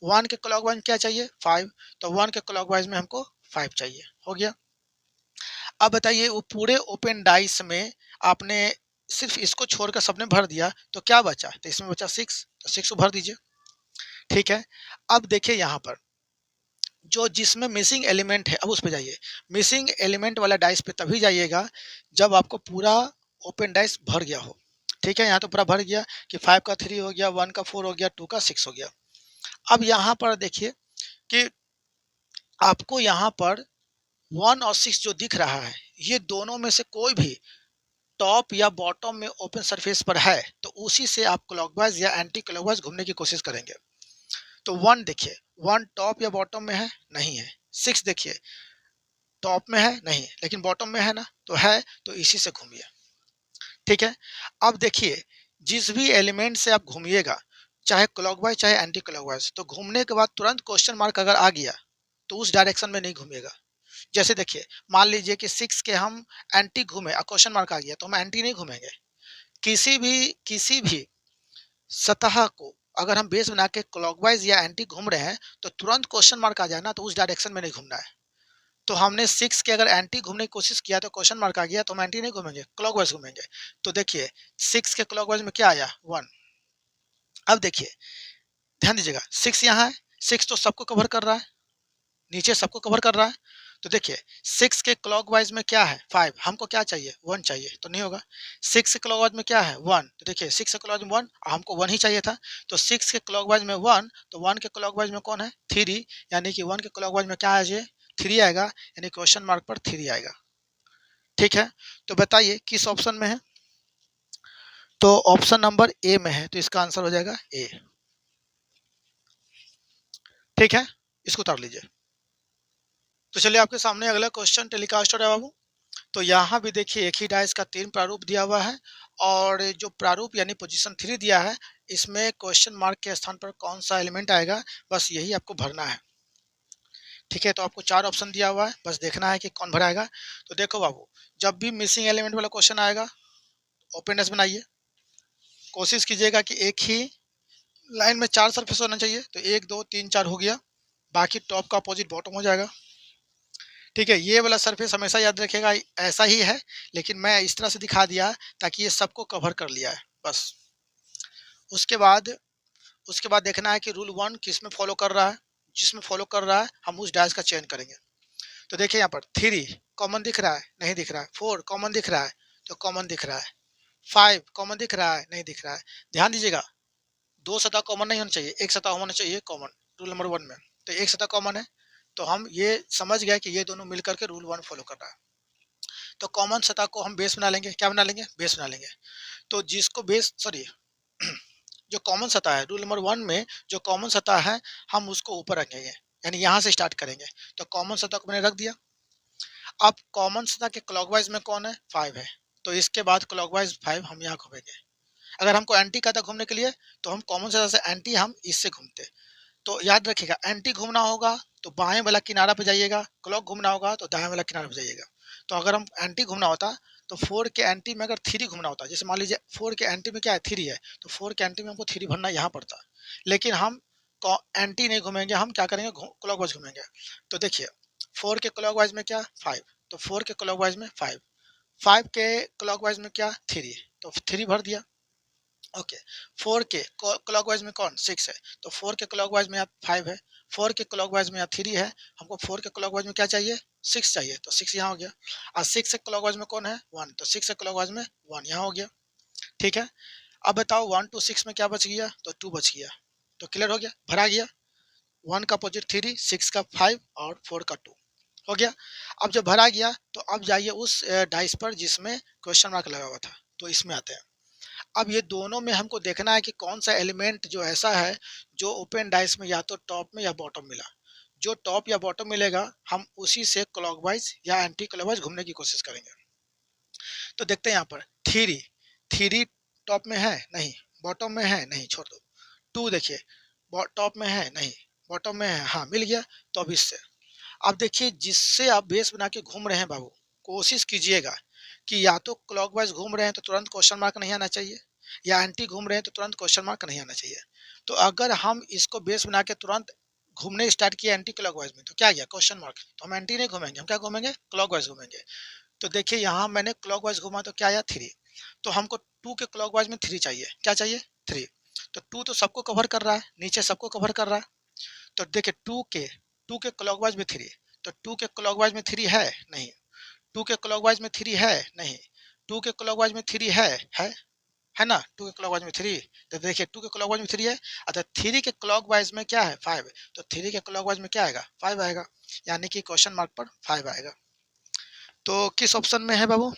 1 के क्लॉकवाइज में क्या चाहिए, 5, तो 1 के क्लॉकवाइज में हमको 5 चाहिए, हो गया। अब बताइए वो पूरे ओपन डाइस में आपने सिर्फ इसको छोड़कर सबने भर दिया तो क्या बचा, तो इसमें बचा 6, तो 6 को भर दीजिए, ठीक है। अब देखिए यहाँ पर जो जिसमें मिसिंग एलिमेंट है, अब उस पे जाइए। मिसिंग एलिमेंट वाला डाइस पे तभी जाइएगा जब आपको पूरा ओपन डाइस भर गया हो, ठीक है। यहाँ तो पूरा भर गया कि 5 का 3 हो गया, 1 का 4 हो गया, 2 का 6 हो गया। अब यहाँ पर देखिए कि आपको यहाँ पर 1 और 6 जो दिख रहा है, ये दोनों में से कोई भी टॉप या बॉटम में ओपन सरफेस पर है, तो उसी से आप क्लॉकवाइज या एंटी क्लॉकवाइज घूमने की कोशिश करेंगे। तो 1 देखिए, 1 टॉप या बॉटम में है, नहीं है। 6 देखिए, टॉप में है नहीं, लेकिन बॉटम में है ना, तो है, तो इसी से घूमिए, ठीक है। अब देखिए जिस भी एलिमेंट से आप घूमिएगा, चाहे क्लॉकवाइज चाहे एंटी क्लॉकवाइज, तो घूमने के बाद तुरंत क्वेश्चन मार्क अगर आ गया तो उस डायरेक्शन में नहीं घूमिएगा। जैसे देखिए मान लीजिए कि 6 के हम एंटी घूमे और क्वेश्चन मार्क आ गया, तो हम एंटी नहीं घूमेंगे। किसी भी सतह को अगर हम बेस बना के क्लॉकवाइज या एंटी घूम रहे हैं तो तुरंत क्वेश्चन मार्क आ जाए ना, तो उस डायरेक्शन में नहीं घूमना है। तो हमने 6 के अगर एंटी घूमने की कोशिश किया तो क्वेश्चन मार्क आ गया, तो हम एंटी नहीं घूमेंगे, क्लॉकवाइज घूमेंगे। तो देखिए 6 के क्लॉकवाइज में क्या आया, 1। अब देखिए ध्यान दीजिएगा 6 यहाँ है, 6 तो सबको कवर कर रहा है, नीचे सबको कवर कर रहा है। तो देखिए 6 के क्लॉकवाइज में क्या है, 5, हमको क्या चाहिए, 1 चाहिए, तो नहीं होगा। 6 के क्लॉकवाइज में क्या है, 1, तो देखिए 6 के क्लॉकवाइज में 1, हमको 1 ही चाहिए था। तो 6 के क्लॉकवाइज में 1, तो 1 के क्लॉकवाइज में कौन है, 3, यानी कि 1 के क्लॉकवाइज में क्या आ जाए, 3 आएगा, यानी क्वेश्चन मार्क पर 3 आएगा, ठीक है। तो बताइए किस ऑप्शन में है, तो ऑप्शन नंबर ए में है, तो इसका आंसर हो जाएगा ए, ठीक है। इसको उतार लीजिए। तो चलिए आपके सामने अगला क्वेश्चन टेलीकास्ट हो रहा है बाबू। तो यहाँ भी देखिए एक ही डाइस का 3 प्रारूप दिया हुआ है, और जो प्रारूप यानी पोजीशन 3 दिया है, इसमें क्वेश्चन मार्क के स्थान पर कौन सा एलिमेंट आएगा, बस यही आपको भरना है, ठीक है। तो आपको 4 ऑप्शन दिया हुआ है, बस देखना है कि कौन भराएगा। तो देखो बाबू, जब भी मिसिंग एलिमेंट वाला क्वेश्चन आएगा, ओपन डाइस बनाइए, कोशिश कीजिएगा कि एक ही लाइन में 4 सरफेस होना चाहिए, तो 1 2 3 4 हो गया, बाकी टॉप का अपोजिट बॉटम हो जाएगा, ठीक है। ये वाला सरफेस हमेशा याद रखिएगा ऐसा ही है, लेकिन मैं इस तरह से दिखा दिया ताकि ये सबको कवर कर लिया है, बस। उसके बाद उसके बाद देखना है कि रूल 1 किस में फॉलो कर रहा है, जिसमें फॉलो कर रहा है हम उस डैश का चयन करेंगे। तो देखिए यहाँ पर 3 कॉमन दिख रहा है, नहीं दिख रहा है। 4 कॉमन दिख रहा है, तो कॉमन दिख रहा है। 5 कॉमन दिख रहा है, नहीं दिख रहा है। ध्यान दीजिएगा 2 सतह कॉमन नहीं होना चाहिए, एक सतह होना चाहिए कॉमन, रूल नंबर 1 में। तो एक सतह कॉमन है, तो हम ये समझ गए कि ये दोनों मिलकर के रूल 1 फॉलो कर रहा है। तो कॉमन सतह को हम बेस बना लेंगे, क्या बना लेंगे, बेस बना लेंगे। तो जिसको बेस सॉरी जो कॉमन सतह है रूल नंबर 1 में, जो कॉमन सतह है हम उसको ऊपर रखेंगे, यानी यहाँ से स्टार्ट करेंगे। तो कॉमन सतह को मैंने रख दिया। अब कॉमन सतह के क्लॉकवाइज में कौन है, 5 है, तो इसके बाद क्लॉकवाइज 5 हम यहाँ घूमेंगे। अगर हमको एंटी का था घूमने के लिए, तो हम कॉमन सतह से एंटी हम इससे घूमते। तो याद रखिएगा एंटी घूमना होगा तो बाएं वाला किनारा पे जाइएगा, क्लॉक घूमना होगा तो दाएं वाला किनारा पे जाइएगा। तो अगर हम एंटी घूमना होता तो 4 के एंटी में अगर 3 घूमना होता, जैसे मान लीजिए 4 के एंटी में क्या है, 3 है, तो 4 के एंटी में हमको 3 भरना यहाँ पड़ता। लेकिन हम एंटी नहीं घूमेंगे, हम क्या करेंगे, क्लॉक वाइज घूमेंगे। तो देखिए 4 के क्लॉक वाइज में क्या, 5, तो 4 के क्लॉक वाइज में 5, 5 के क्लॉक वाइज में क्या, 3, तो 3 भर दिया, ओके। 4 के क्लॉकवाइज में कौन, 6 है, तो 4 के क्लॉकवाइज में यहाँ 5 है, 4 के क्लॉकवाइज में यहाँ 3 है, हमको 4 के क्लॉकवाइज में क्या चाहिए, 6 चाहिए, तो 6 यहाँ हो गया। और 6 के क्लॉकवाइज में कौन है, 1, तो 6 के क्लॉकवाइज में 1 यहाँ हो गया, ठीक है। अब बताओ 1 to 6 में क्या बच गया, तो 2 बच गया, तो क्लियर हो गया, भरा गया। 1 का अपोजिट 3, 6 का 5 और 4 का 2 हो गया। अब जब भरा गया तो अब जाइए उस डाइस पर जिसमें क्वेश्चन मार्क लगा हुआ था, तो इसमें आते हैं। अब ये दोनों में हमको देखना है कि कौन सा एलिमेंट जो ऐसा है जो ओपन डाइस में या तो टॉप में या बॉटम मिला। जो टॉप या बॉटम मिलेगा हम उसी से क्लॉकवाइज या एंटी क्लॉकवाइज घूमने की कोशिश करेंगे। तो देखते हैं यहाँ पर थ्री, थ्री टॉप में है नहीं, बॉटम में है नहीं, छोड़ दो। टू देखिए टॉप में है नहीं, बॉटम में है, हाँ मिल गया। तो अब इससे अब देखिए जिससे आप बेस बना के घूम रहे हैं बाबू, कोशिश कीजिएगा कि या तो क्लॉकवाइज घूम रहे हैं तो तुरंत क्वेश्चन मार्क नहीं आना चाहिए, या एंटी घूम रहे हैं तो तुरंत क्वेश्चन मार्क नहीं आना चाहिए। तो अगर हम इसको बेस बना के तुरंत घूमने स्टार्ट किया एंटी क्लॉकवाइज में तो क्या गया क्वेश्चन मार्क, तो हम एंटी नहीं घूमेंगे, हम क्या घूमेंगे, क्लॉकवाइज घूमेंगे। तो देखिए यहाँ मैंने क्लॉकवाइज घुमा तो क्या आया 3, तो हमको 2 के क्लॉकवाइज में 3 चाहिए, क्या चाहिए 3। तो 2 तो सबको कवर कर रहा है, नीचे सबको कवर कर रहा है। तो देखिए 2 के क्लॉकवाइज में 3, तो 2 के क्लॉकवाइज में 3 है नहीं, 2 के क्लॉकवाइज में 3 है नहीं, 2 के क्लॉकवाइज में 3 है ना, 2 के क्लॉकवाइज में 3। तो देखिए 2 के क्लॉकवाइज में 3 है, अच्छा 3 के क्लॉकवाइज में क्या है 5, तो 3 के क्लॉकवाइज में क्या आएगा 5 आएगा, यानी कि क्वेश्चन मार्क पर 5 आएगा। तो किस ऑप्शन में है बाबू,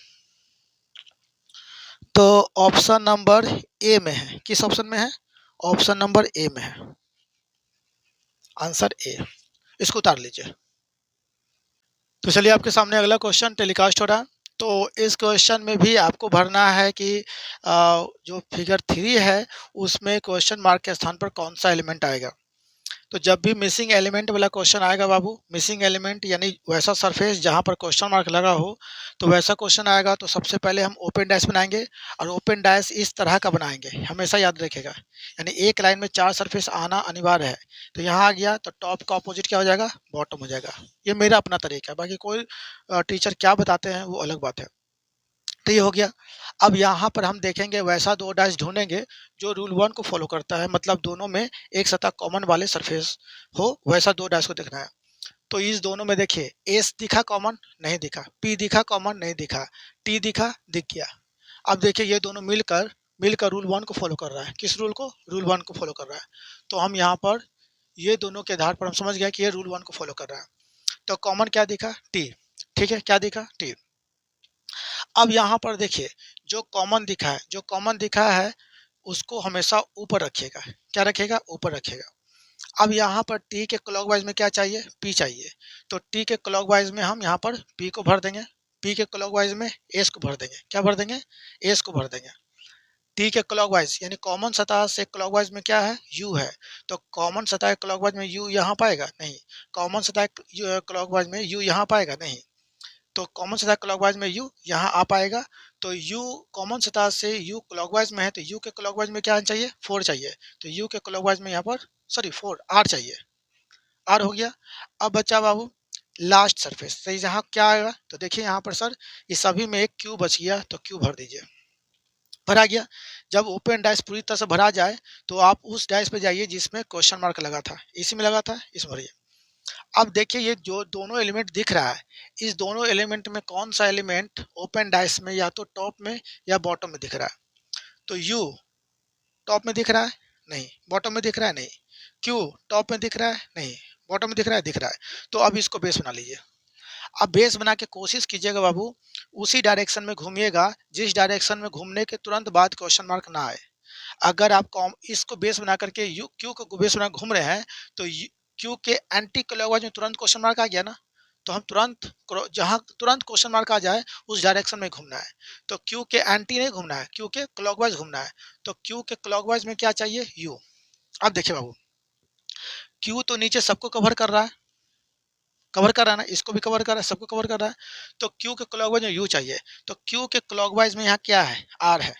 तो ऑप्शन नंबर ए में है। किस ऑप्शन में है, ऑप्शन नंबर ए में है, आंसर ए। इसको उतार लीजिए। तो चलिए आपके सामने अगला क्वेश्चन टेलीकास्ट हो रहा है। तो इस क्वेश्चन में भी आपको भरना है कि जो फिगर 3 है उसमें क्वेश्चन मार्क के स्थान पर कौन सा एलिमेंट आएगा। तो जब भी मिसिंग एलिमेंट वाला क्वेश्चन आएगा बाबू, मिसिंग एलिमेंट यानी वैसा सरफेस जहां पर क्वेश्चन मार्क लगा हो, तो वैसा क्वेश्चन आएगा तो सबसे पहले हम ओपन डैश बनाएंगे, और ओपन डैश इस तरह का बनाएंगे, हमेशा याद रखेगा। यानी एक लाइन में 4 सरफेस आना अनिवार्य है। तो यहाँ आ गया तो टॉप का अपोजिट क्या हो जाएगा, बॉटम हो जाएगा। ये मेरा अपना तरीका है, बाकी कोई टीचर क्या बताते हैं वो अलग बात है। तो ये हो गया। अब यहाँ पर हम देखेंगे वैसा 2 डैश ढूंढेंगे जो रूल 1 को फॉलो करता है, मतलब दोनों में एक सतह कॉमन वाले सरफेस हो, वैसा 2 डैश को देखना है। तो इस दोनों में देखिए एस दिखा कॉमन, नहीं दिखा, पी दिखा कॉमन, नहीं दिखा, टी दिखा, दिख गया। अब देखिए ये दोनों मिलकर मिलकर रूल 1 को फॉलो कर रहा है। किस रूल को, रूल 1 को फॉलो कर रहा है। तो हम यहाँ पर ये दोनों के आधार पर हम समझ गए कि ये रूल 1 को फॉलो कर रहा है। तो कॉमन क्या दिखा, टी, ठीक है, क्या दिखा, टी। अब यहाँ पर देखिए जो कॉमन दिखा है, जो कॉमन दिखा है उसको हमेशा ऊपर रखिएगा, क्या रखेगा, ऊपर रखेगा। अब यहाँ पर टी के क्लॉकवाइज में क्या चाहिए, पी चाहिए। तो टी के क्लॉकवाइज में हम यहाँ पर पी को भर देंगे, पी के क्लॉकवाइज में एस को भर देंगे, क्या भर देंगे, एस को भर देंगे। टी के क्लॉकवाइज यानी कॉमन सतह से क्लॉकवाइज में क्या है, यू है। तो कॉमन सतह क्लॉकवाइज में यू यहाँ पाएगा नहीं, कॉमन सतह क्लॉकवाइज में यू यहाँ पाएगा नहीं। तो कॉमन सतह क्लॉकवाइज में यू यहाँ आ पाएगा। तो यू कॉमन सतह से यू क्लॉकवाइज में है, तो यू के क्लॉकवाइज में क्या चाहिए, 4 चाहिए। तो यू के क्लॉकवाइज में यहाँ पर सॉरी 4 आर चाहिए, आर हो गया। अब बच्चा बाबू लास्ट सरफेस सही, जहाँ क्या आएगा, तो देखिए यहाँ पर सर इस सभी में एक क्यू बच गया, तो क्यू भर दीजिए, भरा गया। जब ओपन डैश पूरी तरह से भरा जाए तो आप उस डैश पे जाइए जिसमें क्वेश्चन मार्क लगा था, इसी में लगा था, इसमें भरिए। अब देखिए ये जो दोनों एलिमेंट दिख रहा है, इस दोनों एलिमेंट में कौन सा एलिमेंट ओपन डाइस में या तो टॉप में या बॉटम में दिख रहा है। तो यू टॉप में दिख रहा है नहीं, बॉटम में दिख रहा है नहीं, क्यू टॉप में दिख रहा है नहीं, बॉटम में दिख रहा है, दिख रहा है। तो अब इसको बेस बना लीजिए। अब बेस बना के कोशिश कीजिएगा बाबू उसी डायरेक्शन में घूमिएगा जिस डायरेक्शन में घूमने के तुरंत बाद क्वेश्चन मार्क ना आए। अगर आप इसको बेस बना करके यू क्यू को बेस बना घूम रहे हैं तो क्यू के एंटी क्लॉकवाइज में तुरंत क्वेश्चन मार्क आ गया ना, तो हम तुरंत जहां तुरंत क्वेश्चन मार्क आ जाए उस डायरेक्शन में घूमना है। तो क्यू के एंटी नहीं घूमना है, क्यू के क्लॉकवाइज घूमना है। तो क्यू के क्लॉकवाइज में क्या चाहिए, यू। अब देखिए बाबू क्यू तो नीचे सबको कवर कर रहा है, कवर कर रहा है ना, इसको भी कवर कर रहा है, सबको कवर कर रहा है। तो क्यू के क्लॉकवाइज में यू चाहिए। तो क्यू के क्लॉकवाइज में यहाँ क्या है, आर है।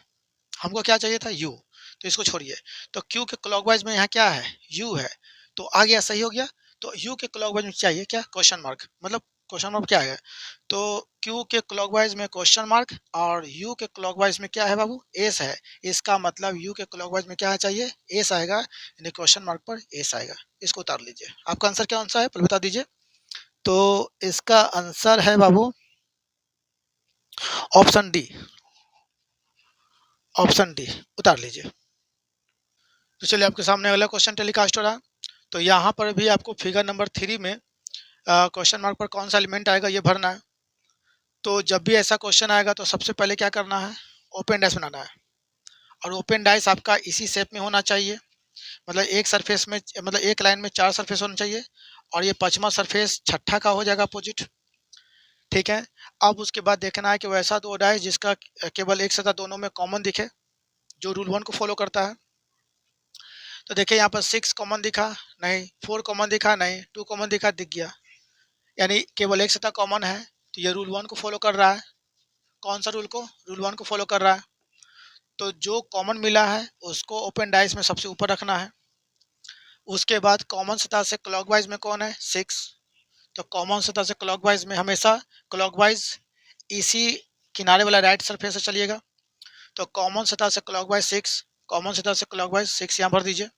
हमको क्या चाहिए था, यू। तो इसको छोड़िए। तो क्यू के क्लॉकवाइज में यहाँ क्या है, यू है। तो आ गया, सही हो गया। तो यू के क्लॉकवाइज में चाहिए क्या, क्वेश्चन मार्क, मतलब क्वेश्चन मार्क क्या है। तो क्यू के क्लॉकवाइज में क्वेश्चन मार्क और यू के क्लॉकवाइज में क्या है बाबू, एस है। इसका मतलब यू के क्लॉकवाइज में क्या चाहिए, एस आएगा, यानी क्वेश्चन मार्क पर एस आएगा। इसको उतार लीजिए। आपका आंसर क्या आंसर है पहले बता दीजिए। तो इसका आंसर है बाबू ऑप्शन डी, ऑप्शन डी उतार लीजिए। तो चलिए आपके सामने अगला क्वेश्चन टेलीकास्ट हो रहा है। तो यहाँ पर भी आपको फिगर नंबर 3 में क्वेश्चन मार्क पर कौन सा एलिमेंट आएगा ये भरना है। तो जब भी ऐसा क्वेश्चन आएगा तो सबसे पहले क्या करना है, ओपन डैश बनाना है। और ओपन डाइस आपका इसी शेप में होना चाहिए, मतलब एक सरफेस में, मतलब एक लाइन में 4 सरफेस होना चाहिए और ये 5वां सरफेस छठा का हो जाएगा अपोजिट। ठीक है, अब उसके बाद देखना है कि वैसा दो डाइस जिसका केवल एक सतह दोनों में कॉमन दिखे, जो रूल 1 को फॉलो करता है। तो देखिए यहाँ पर 6 कॉमन दिखा नहीं, 4 कॉमन दिखा नहीं, 2 कॉमन दिखा, दिख गया, यानी केवल एक सतह कॉमन है। तो ये रूल 1 को फॉलो कर रहा है। कौन सा रूल को? रूल 1 को फॉलो कर रहा है। तो जो कॉमन मिला है उसको ओपन डाइस में सबसे ऊपर रखना है। उसके बाद कॉमन सतह से क्लॉकवाइज में कौन है? 6। तो कॉमन सतह से क्लॉकवाइज में हमेशा क्लॉकवाइज इसी किनारे वाला राइट सरफेस से चलिएगा। तो कॉमन सतह से क्लॉकवाइज 6, कॉमन सतह से क्लॉकवाइज 6 यहाँ भर दीजिए,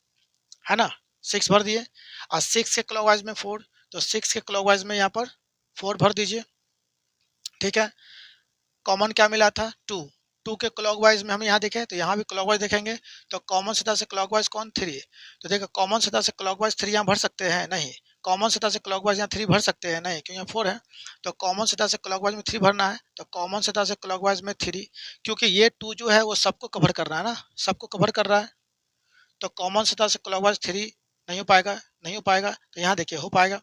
है ना, 6 भर दिए। और 6 के क्लॉकवाइज में 4, तो 6 के क्लॉकवाइज में यहाँ पर 4 भर दीजिए। ठीक है, कॉमन क्या मिला था? 2। 2 के क्लॉकवाइज में हम यहाँ देखें तो यहाँ भी क्लॉकवाइज देखेंगे। तो कॉमन सतह से क्लॉकवाइज कौन? 3। तो देखो कॉमन सतह से क्लॉकवाइज 3 यहाँ भर सकते हैं? नहीं। कॉमन सतह से क्लॉकवाइज यहाँ 3 भर सकते हैं? नहीं, क्योंकि यहाँ 4 है। तो कॉमन सतह से क्लॉकवाइज में 3 भरना है। तो कॉमन सतह से क्लॉकवाइज में 3, क्योंकि ये 2 जो है वो सबको कवर कर रहा है ना, सबको कवर कर रहा है। तो कॉमन सतह से क्लॉकवाइज 3 नहीं हो पाएगा, नहीं हो पाएगा। तो यहाँ देखिए हो पाएगा।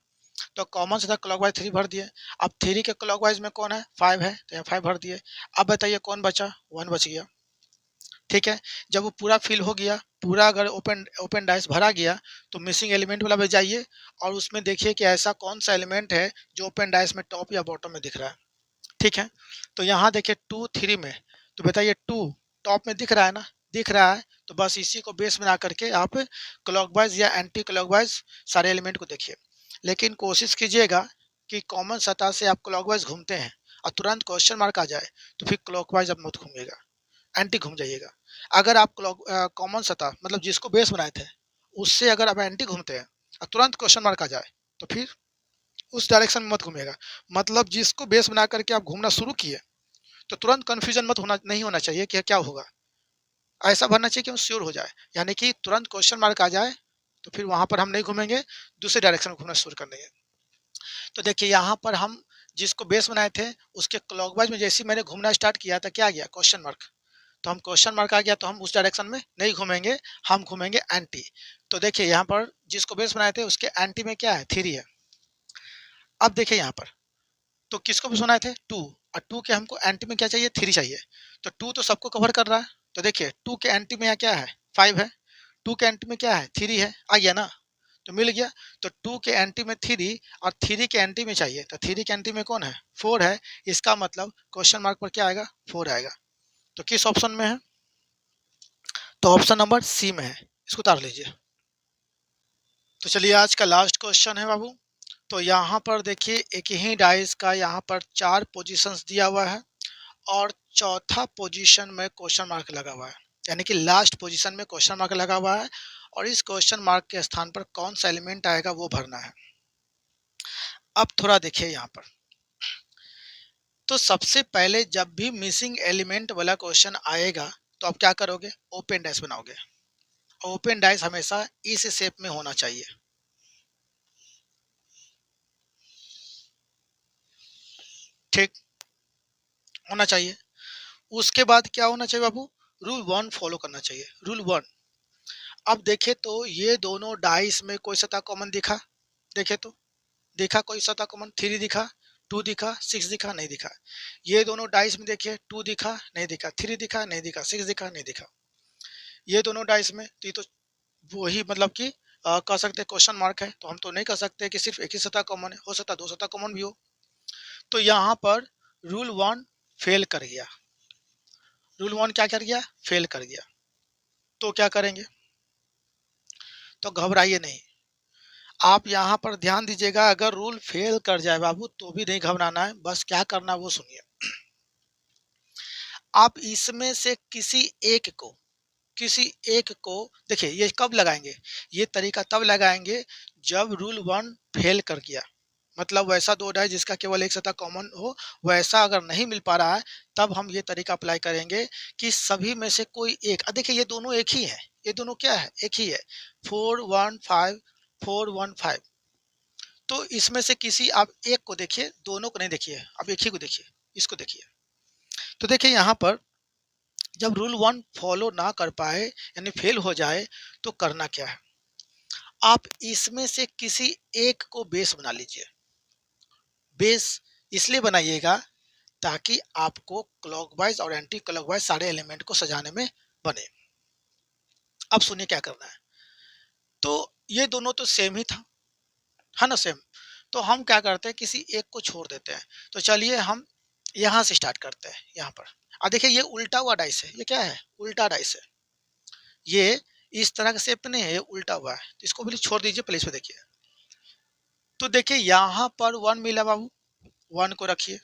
तो कॉमन सतह क्लॉकवाइज 3 भर दिए। अब 3 के क्लॉकवाइज में कौन है? 5 है, तो यहाँ 5 भर दिए। अब बताइए कौन बचा? 1 बच गया। ठीक है, जब वो पूरा फिल हो गया, पूरा अगर ओपन ओपन डाइस भरा गया, तो मिसिंग एलिमेंट वाला पे जाइए और उसमें देखिए कि ऐसा कौन सा एलिमेंट है जो ओपन डाइस में टॉप या बॉटम में दिख रहा है। ठीक है, तो यहाँ देखिए 2 3 में, तो बताइए 2 टॉप में दिख रहा है ना, दिख रहा है। तो बस इसी को बेस बना करके आप क्लॉकवाइज या एंटी क्लॉकवाइज सारे एलिमेंट को देखिए। लेकिन कोशिश कीजिएगा कि कॉमन सतह से आप क्लॉकवाइज घूमते हैं और तुरंत क्वेश्चन मार्क आ जाए तो फिर क्लॉकवाइज आप मत घूमिएगा, एंटी घूम जाइएगा। अगर आप कॉमन सतह मतलब जिसको बेस बनाए थे उससे अगर आप एंटी घूमते हैं और तुरंत क्वेश्चन मार्क आ जाए तो फिर उस डायरेक्शन में मत घूमिएगा। मतलब जिसको बेस बना करके आप घूमना शुरू किए तो तुरंत कंफ्यूजन मत होना, नहीं होना चाहिए कि क्या होगा। ऐसा भरना चाहिए कि हम श्योर हो जाए, यानी कि तुरंत क्वेश्चन मार्क आ जाए तो फिर वहां पर हम नहीं घूमेंगे, दूसरे डायरेक्शन में घूमना शुरू कर देंगे। तो देखिए यहाँ पर हम जिसको बेस बनाए थे उसके क्लॉकवाइज में जैसे ही मैंने घूमना स्टार्ट किया था क्या आ गया? Question mark. तो हम क्वेश्चन मार्क आ गया तो हम उस डायरेक्शन में नहीं घूमेंगे, हम घूमेंगे एंटी। तो देखिए यहाँ पर जिसको बेस बनाए थे उसके एंटी में क्या है? 3 है। अब देखिए यहाँ पर तो किसको बेस बनाए थे? 2, और 2 के हमको एंटी में क्या चाहिए? 3 चाहिए। तो 2 तो सबको कवर कर रहा है। तो देखिए 2 के एंटी में यहाँ क्या है? 5 है। 2 के एंटी में क्या है? 3 है। आ गया ना, तो मिल गया। तो 2 के एंटी में 3 और 3 के एंटी में चाहिए, तो 3 के एंटी में कौन है? 4 है। इसका मतलब क्वेश्चन मार्क पर क्या आएगा? 4 आएगा। तो किस ऑप्शन में है? तो ऑप्शन नंबर सी में है, इसको उतार लीजिए। तो चलिए आज का लास्ट क्वेश्चन है बाबू। तो यहाँ पर देखिए एक ही डाइस का यहाँ पर 4 पोजीशंस दिया हुआ है और चौथा पोजीशन में क्वेश्चन मार्क लगा हुआ है, यानी कि लास्ट पोजीशन में क्वेश्चन मार्क लगा हुआ है और इस क्वेश्चन मार्क के स्थान पर कौन सा एलिमेंट आएगा वो भरना है। अब थोड़ा देखिए यहाँ पर, तो सबसे पहले जब भी मिसिंग एलिमेंट वाला क्वेश्चन आएगा तो आप क्या करोगे? ओपन डाइस बनाओगे। ओपन डाइस हमेशा इस शेप में होना चाहिए। ठीक होना चाहिए। उसके बाद क्या होना चाहिए बाबू? रूल 1 फॉलो करना चाहिए। रूल 1, अब देखे तो ये दोनों डाइस में कोई सतह कॉमन दिखा? देखे तो दिखा कोई सतह कॉमन? 3 दिखा, 2 दिखा, 6 दिखा, नहीं दिखा। ये दोनों डाइस में देखिए 2 दिखा, नहीं दिखा, 3 दिखा, नहीं दिखा, 6 दिखा, नहीं दिखा। ये दोनों डाइस में तो ये तो वही मतलब कि कह सकते हैं क्वेश्चन मार्क है। तो हम तो नहीं कह सकते कि सिर्फ एक ही सतह कॉमन है, हो सकता है 2 सतह कॉमन भी हो। तो यहाँ पर रूल 1 फेल कर गया। रूल 1 क्या कर गया? फेल कर गया। तो क्या करेंगे? तो घबराइए नहीं, आप यहाँ पर ध्यान दीजिएगा। अगर रूल फेल कर जाए बाबू तो भी नहीं घबराना है, बस क्या करना है वो सुनिए। आप इसमें से किसी एक को देखिए, ये कब लगाएंगे? ये तरीका तब लगाएंगे जब रूल 1 फेल कर गया, मतलब वैसा दो डाइस जिसका केवल एक सतह कॉमन हो, वैसा अगर नहीं मिल पा रहा है तब हम ये तरीका अप्लाई करेंगे कि सभी में से कोई एक, देखिए ये दोनों एक ही है, ये दोनों क्या है, एक ही है, 415 415। तो इसमें से किसी आप एक को देखिए, दोनों को नहीं देखिए, आप एक ही को देखिए, इसको देखिए। तो देखिए यहाँ पर जब रूल 1 फॉलो ना कर पाए यानी फेल हो जाए तो करना क्या है, आप इसमें से किसी एक को बेस बना लीजिए। बेस इसलिए बनाइएगा ताकि आपको क्लॉकवाइज और एंटी क्लॉकवाइज सारे एलिमेंट को सजाने में बने। अब सुनिए क्या करना है। तो ये दोनों तो सेम ही था, है ना, सेम। तो हम क्या करते हैं, किसी एक को छोड़ देते हैं। तो चलिए हम यहाँ से स्टार्ट करते हैं, यहाँ पर। अब देखिए ये उल्टा हुआ डाइस है, ये क्या है, उल्टा डाइस है। ये इस तरह का शेप नहीं है, ये उल्टा हुआ है, तो इसको भी छोड़ दीजिए, पहले इसमें देखिए। तो देखिए यहाँ पर 1 मिला बाबू, 1 को रखिए।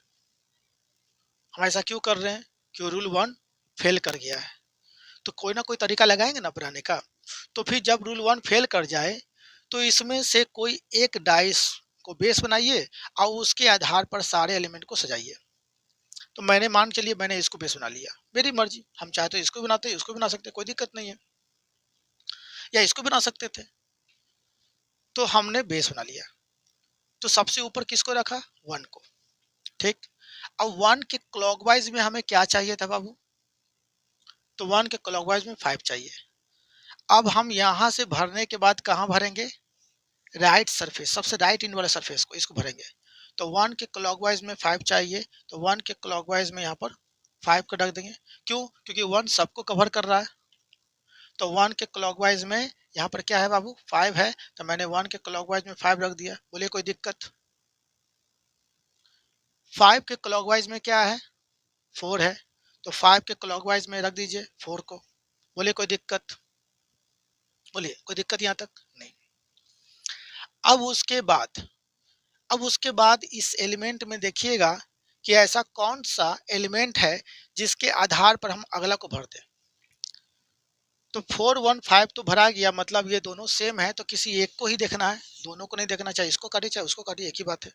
हम ऐसा क्यों कर रहे हैं, क्यों रूल 1 फेल कर गया है, तो कोई ना कोई तरीका लगाएंगे ना बनाने का। तो फिर जब रूल 1 फेल कर जाए तो इसमें से कोई एक डाइस को बेस बनाइए और उसके आधार पर सारे एलिमेंट को सजाइए। तो मैंने मान के लिए मैंने इसको बेस बना लिया, मेरी मर्जी, हम चाहे तो इसको बनाते इसको भी बना सकते, कोई दिक्कत नहीं है, या इसको बना सकते थे। तो हमने बेस बना लिया, तो सबसे ऊपर किसको रखा, 1 को। ठीक। अब 1 के क्लॉकवाइज में हमें क्या चाहिए था बाबू, तो 1 के क्लॉकवाइज में 5 चाहिए। अब हम यहाँ से भरने के बाद कहाँ भरेंगे, राइट सरफेस, सबसे राइट इन वाले सरफेस को, इसको भरेंगे। तो 1 के क्लॉकवाइज में 5 चाहिए, तो 1 के क्लॉकवाइज में यहाँ पर 5 को रख देंगे। क्यों, क्योंकि 1 सबको कवर कर रहा है। तो 1 के क्लॉकवाइज में यहाँ पर क्या है बाबू, 5 है, तो मैंने 1 के क्लॉकवाइज में 5 रख दिया। बोलिए कोई दिक्कत। 5 के क्लॉकवाइज में क्या है, 4 है, तो 5 के क्लॉकवाइज में रख दीजिए 4 को। बोलिए कोई दिक्कत, बोलिए कोई दिक्कत यहाँ तक नहीं। अब उसके बाद इस एलिमेंट में देखिएगा कि ऐसा कौन सा एलिमेंट है जिसके आधार पर हम अगला को भर दें। तो 415 तो भरा गया, मतलब ये दोनों सेम है, तो किसी एक को ही देखना है, दोनों को नहीं देखना, चाहे इसको काटिए चाहे उसको काटिए, एक ही बात है।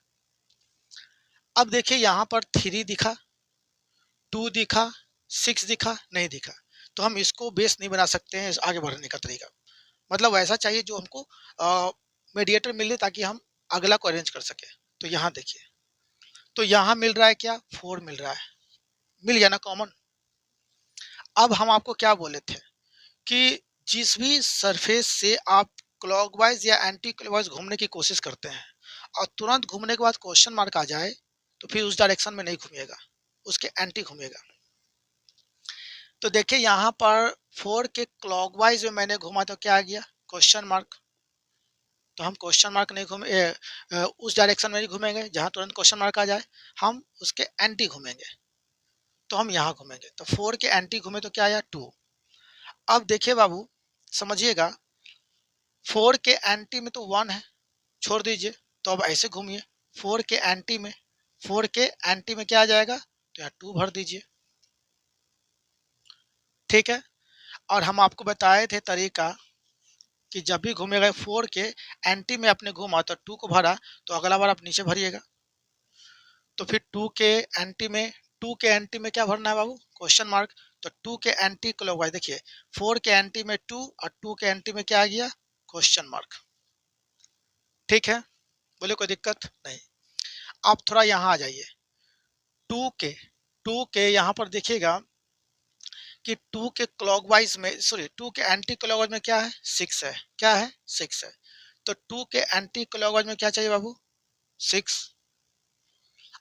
अब देखिए यहाँ पर 3 दिखा, 2 दिखा, 6 दिखा, नहीं दिखा, तो हम इसको बेस नहीं बना सकते हैं। आगे बढ़ने का तरीका मतलब ऐसा चाहिए जो हमको मीडिएटर मिले ताकि हम अगला को अरेंज कर सके। तो यहाँ देखिए, तो यहाँ मिल रहा है क्या, 4 मिल रहा है, मिल गया ना कॉमन। अब हम आपको क्या बोले थे कि जिस भी सरफेस से आप क्लॉकवाइज या एंटी क्लॉकवाइज घूमने की कोशिश करते हैं और तुरंत घूमने के बाद क्वेश्चन मार्क आ जाए तो फिर उस डायरेक्शन में नहीं घूमिएगा, उसके एंटी घूमिएगा। तो देखिए यहाँ पर 4 के क्लॉकवाइज में मैंने घूमा तो क्या आ गया, क्वेश्चन मार्क। तो हम क्वेश्चन मार्क नहीं उस डायरेक्शन में नहीं घूमेंगे जहाँ तुरंत क्वेश्चन मार्क आ जाए, हम उसके एंटी घूमेंगे। तो हम यहाँ घूमेंगे, तो 4 के एंटी घूमे तो क्या आया, 2। अब देखिए बाबू समझिएगा, 4 के एंटी में तो 1 है, छोड़ दीजिए, तो अब ऐसे घूमिए, 4 के एंटी में, 4 के एंटी में क्या आ जाएगा, तो यहाँ 2 भर दीजिए। ठीक है। और हम आपको बताए थे तरीका कि जब भी घूमेगा 4 के एंटी में अपने घूमा तो 2 को भरा, तो अगला बार आप नीचे भरिएगा। तो फिर 2 के एंटी में, 2 के एंटी में क्या भरना है बाबू, क्वेश्चन मार्क। तो 2 के एंटी क्लॉकवाइज, देखिए 4 के एंटी में 2 और 2 के एंटी में क्या आ गया, क्वेश्चन मार्क। ठीक है, बोले कोई दिक्कत नहीं। आप थोड़ा यहाँ आ जाइए, 2 के यहाँ पर देखिएगा कि 2 के क्लॉकवाइज में, सॉरी 2 के एंटी क्लॉकवाइज में क्या है, 6 है, क्या है, 6 है। तो 2 के एंटी क्लॉकवाइज में क्या चाहिए बाबू, 6,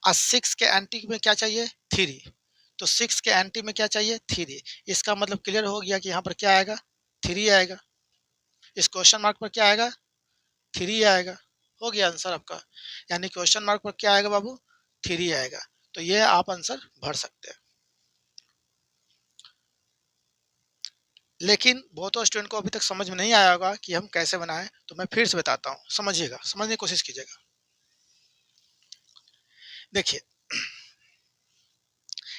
और 6 के एंटी में क्या चाहिए, 3। तो 6 के एंटी में क्या चाहिए, 3। इसका मतलब क्लियर हो गया कि यहाँ पर क्या आएगा, 3 आएगा। इस क्वेश्चन मार्क पर क्या आएगा, 3 आएगा। हो गया आंसर आपका, यानी क्वेश्चन मार्क पर क्या आएगा बाबू, 3 आएगा। तो ये आप आंसर भर सकते हैं। लेकिन बहुतों स्टूडेंट को अभी तक समझ में नहीं आया होगा कि हम कैसे बनाएं, तो मैं फिर से बताता हूँ, समझिएगा, समझने की कोशिश कीजिएगा। देखिए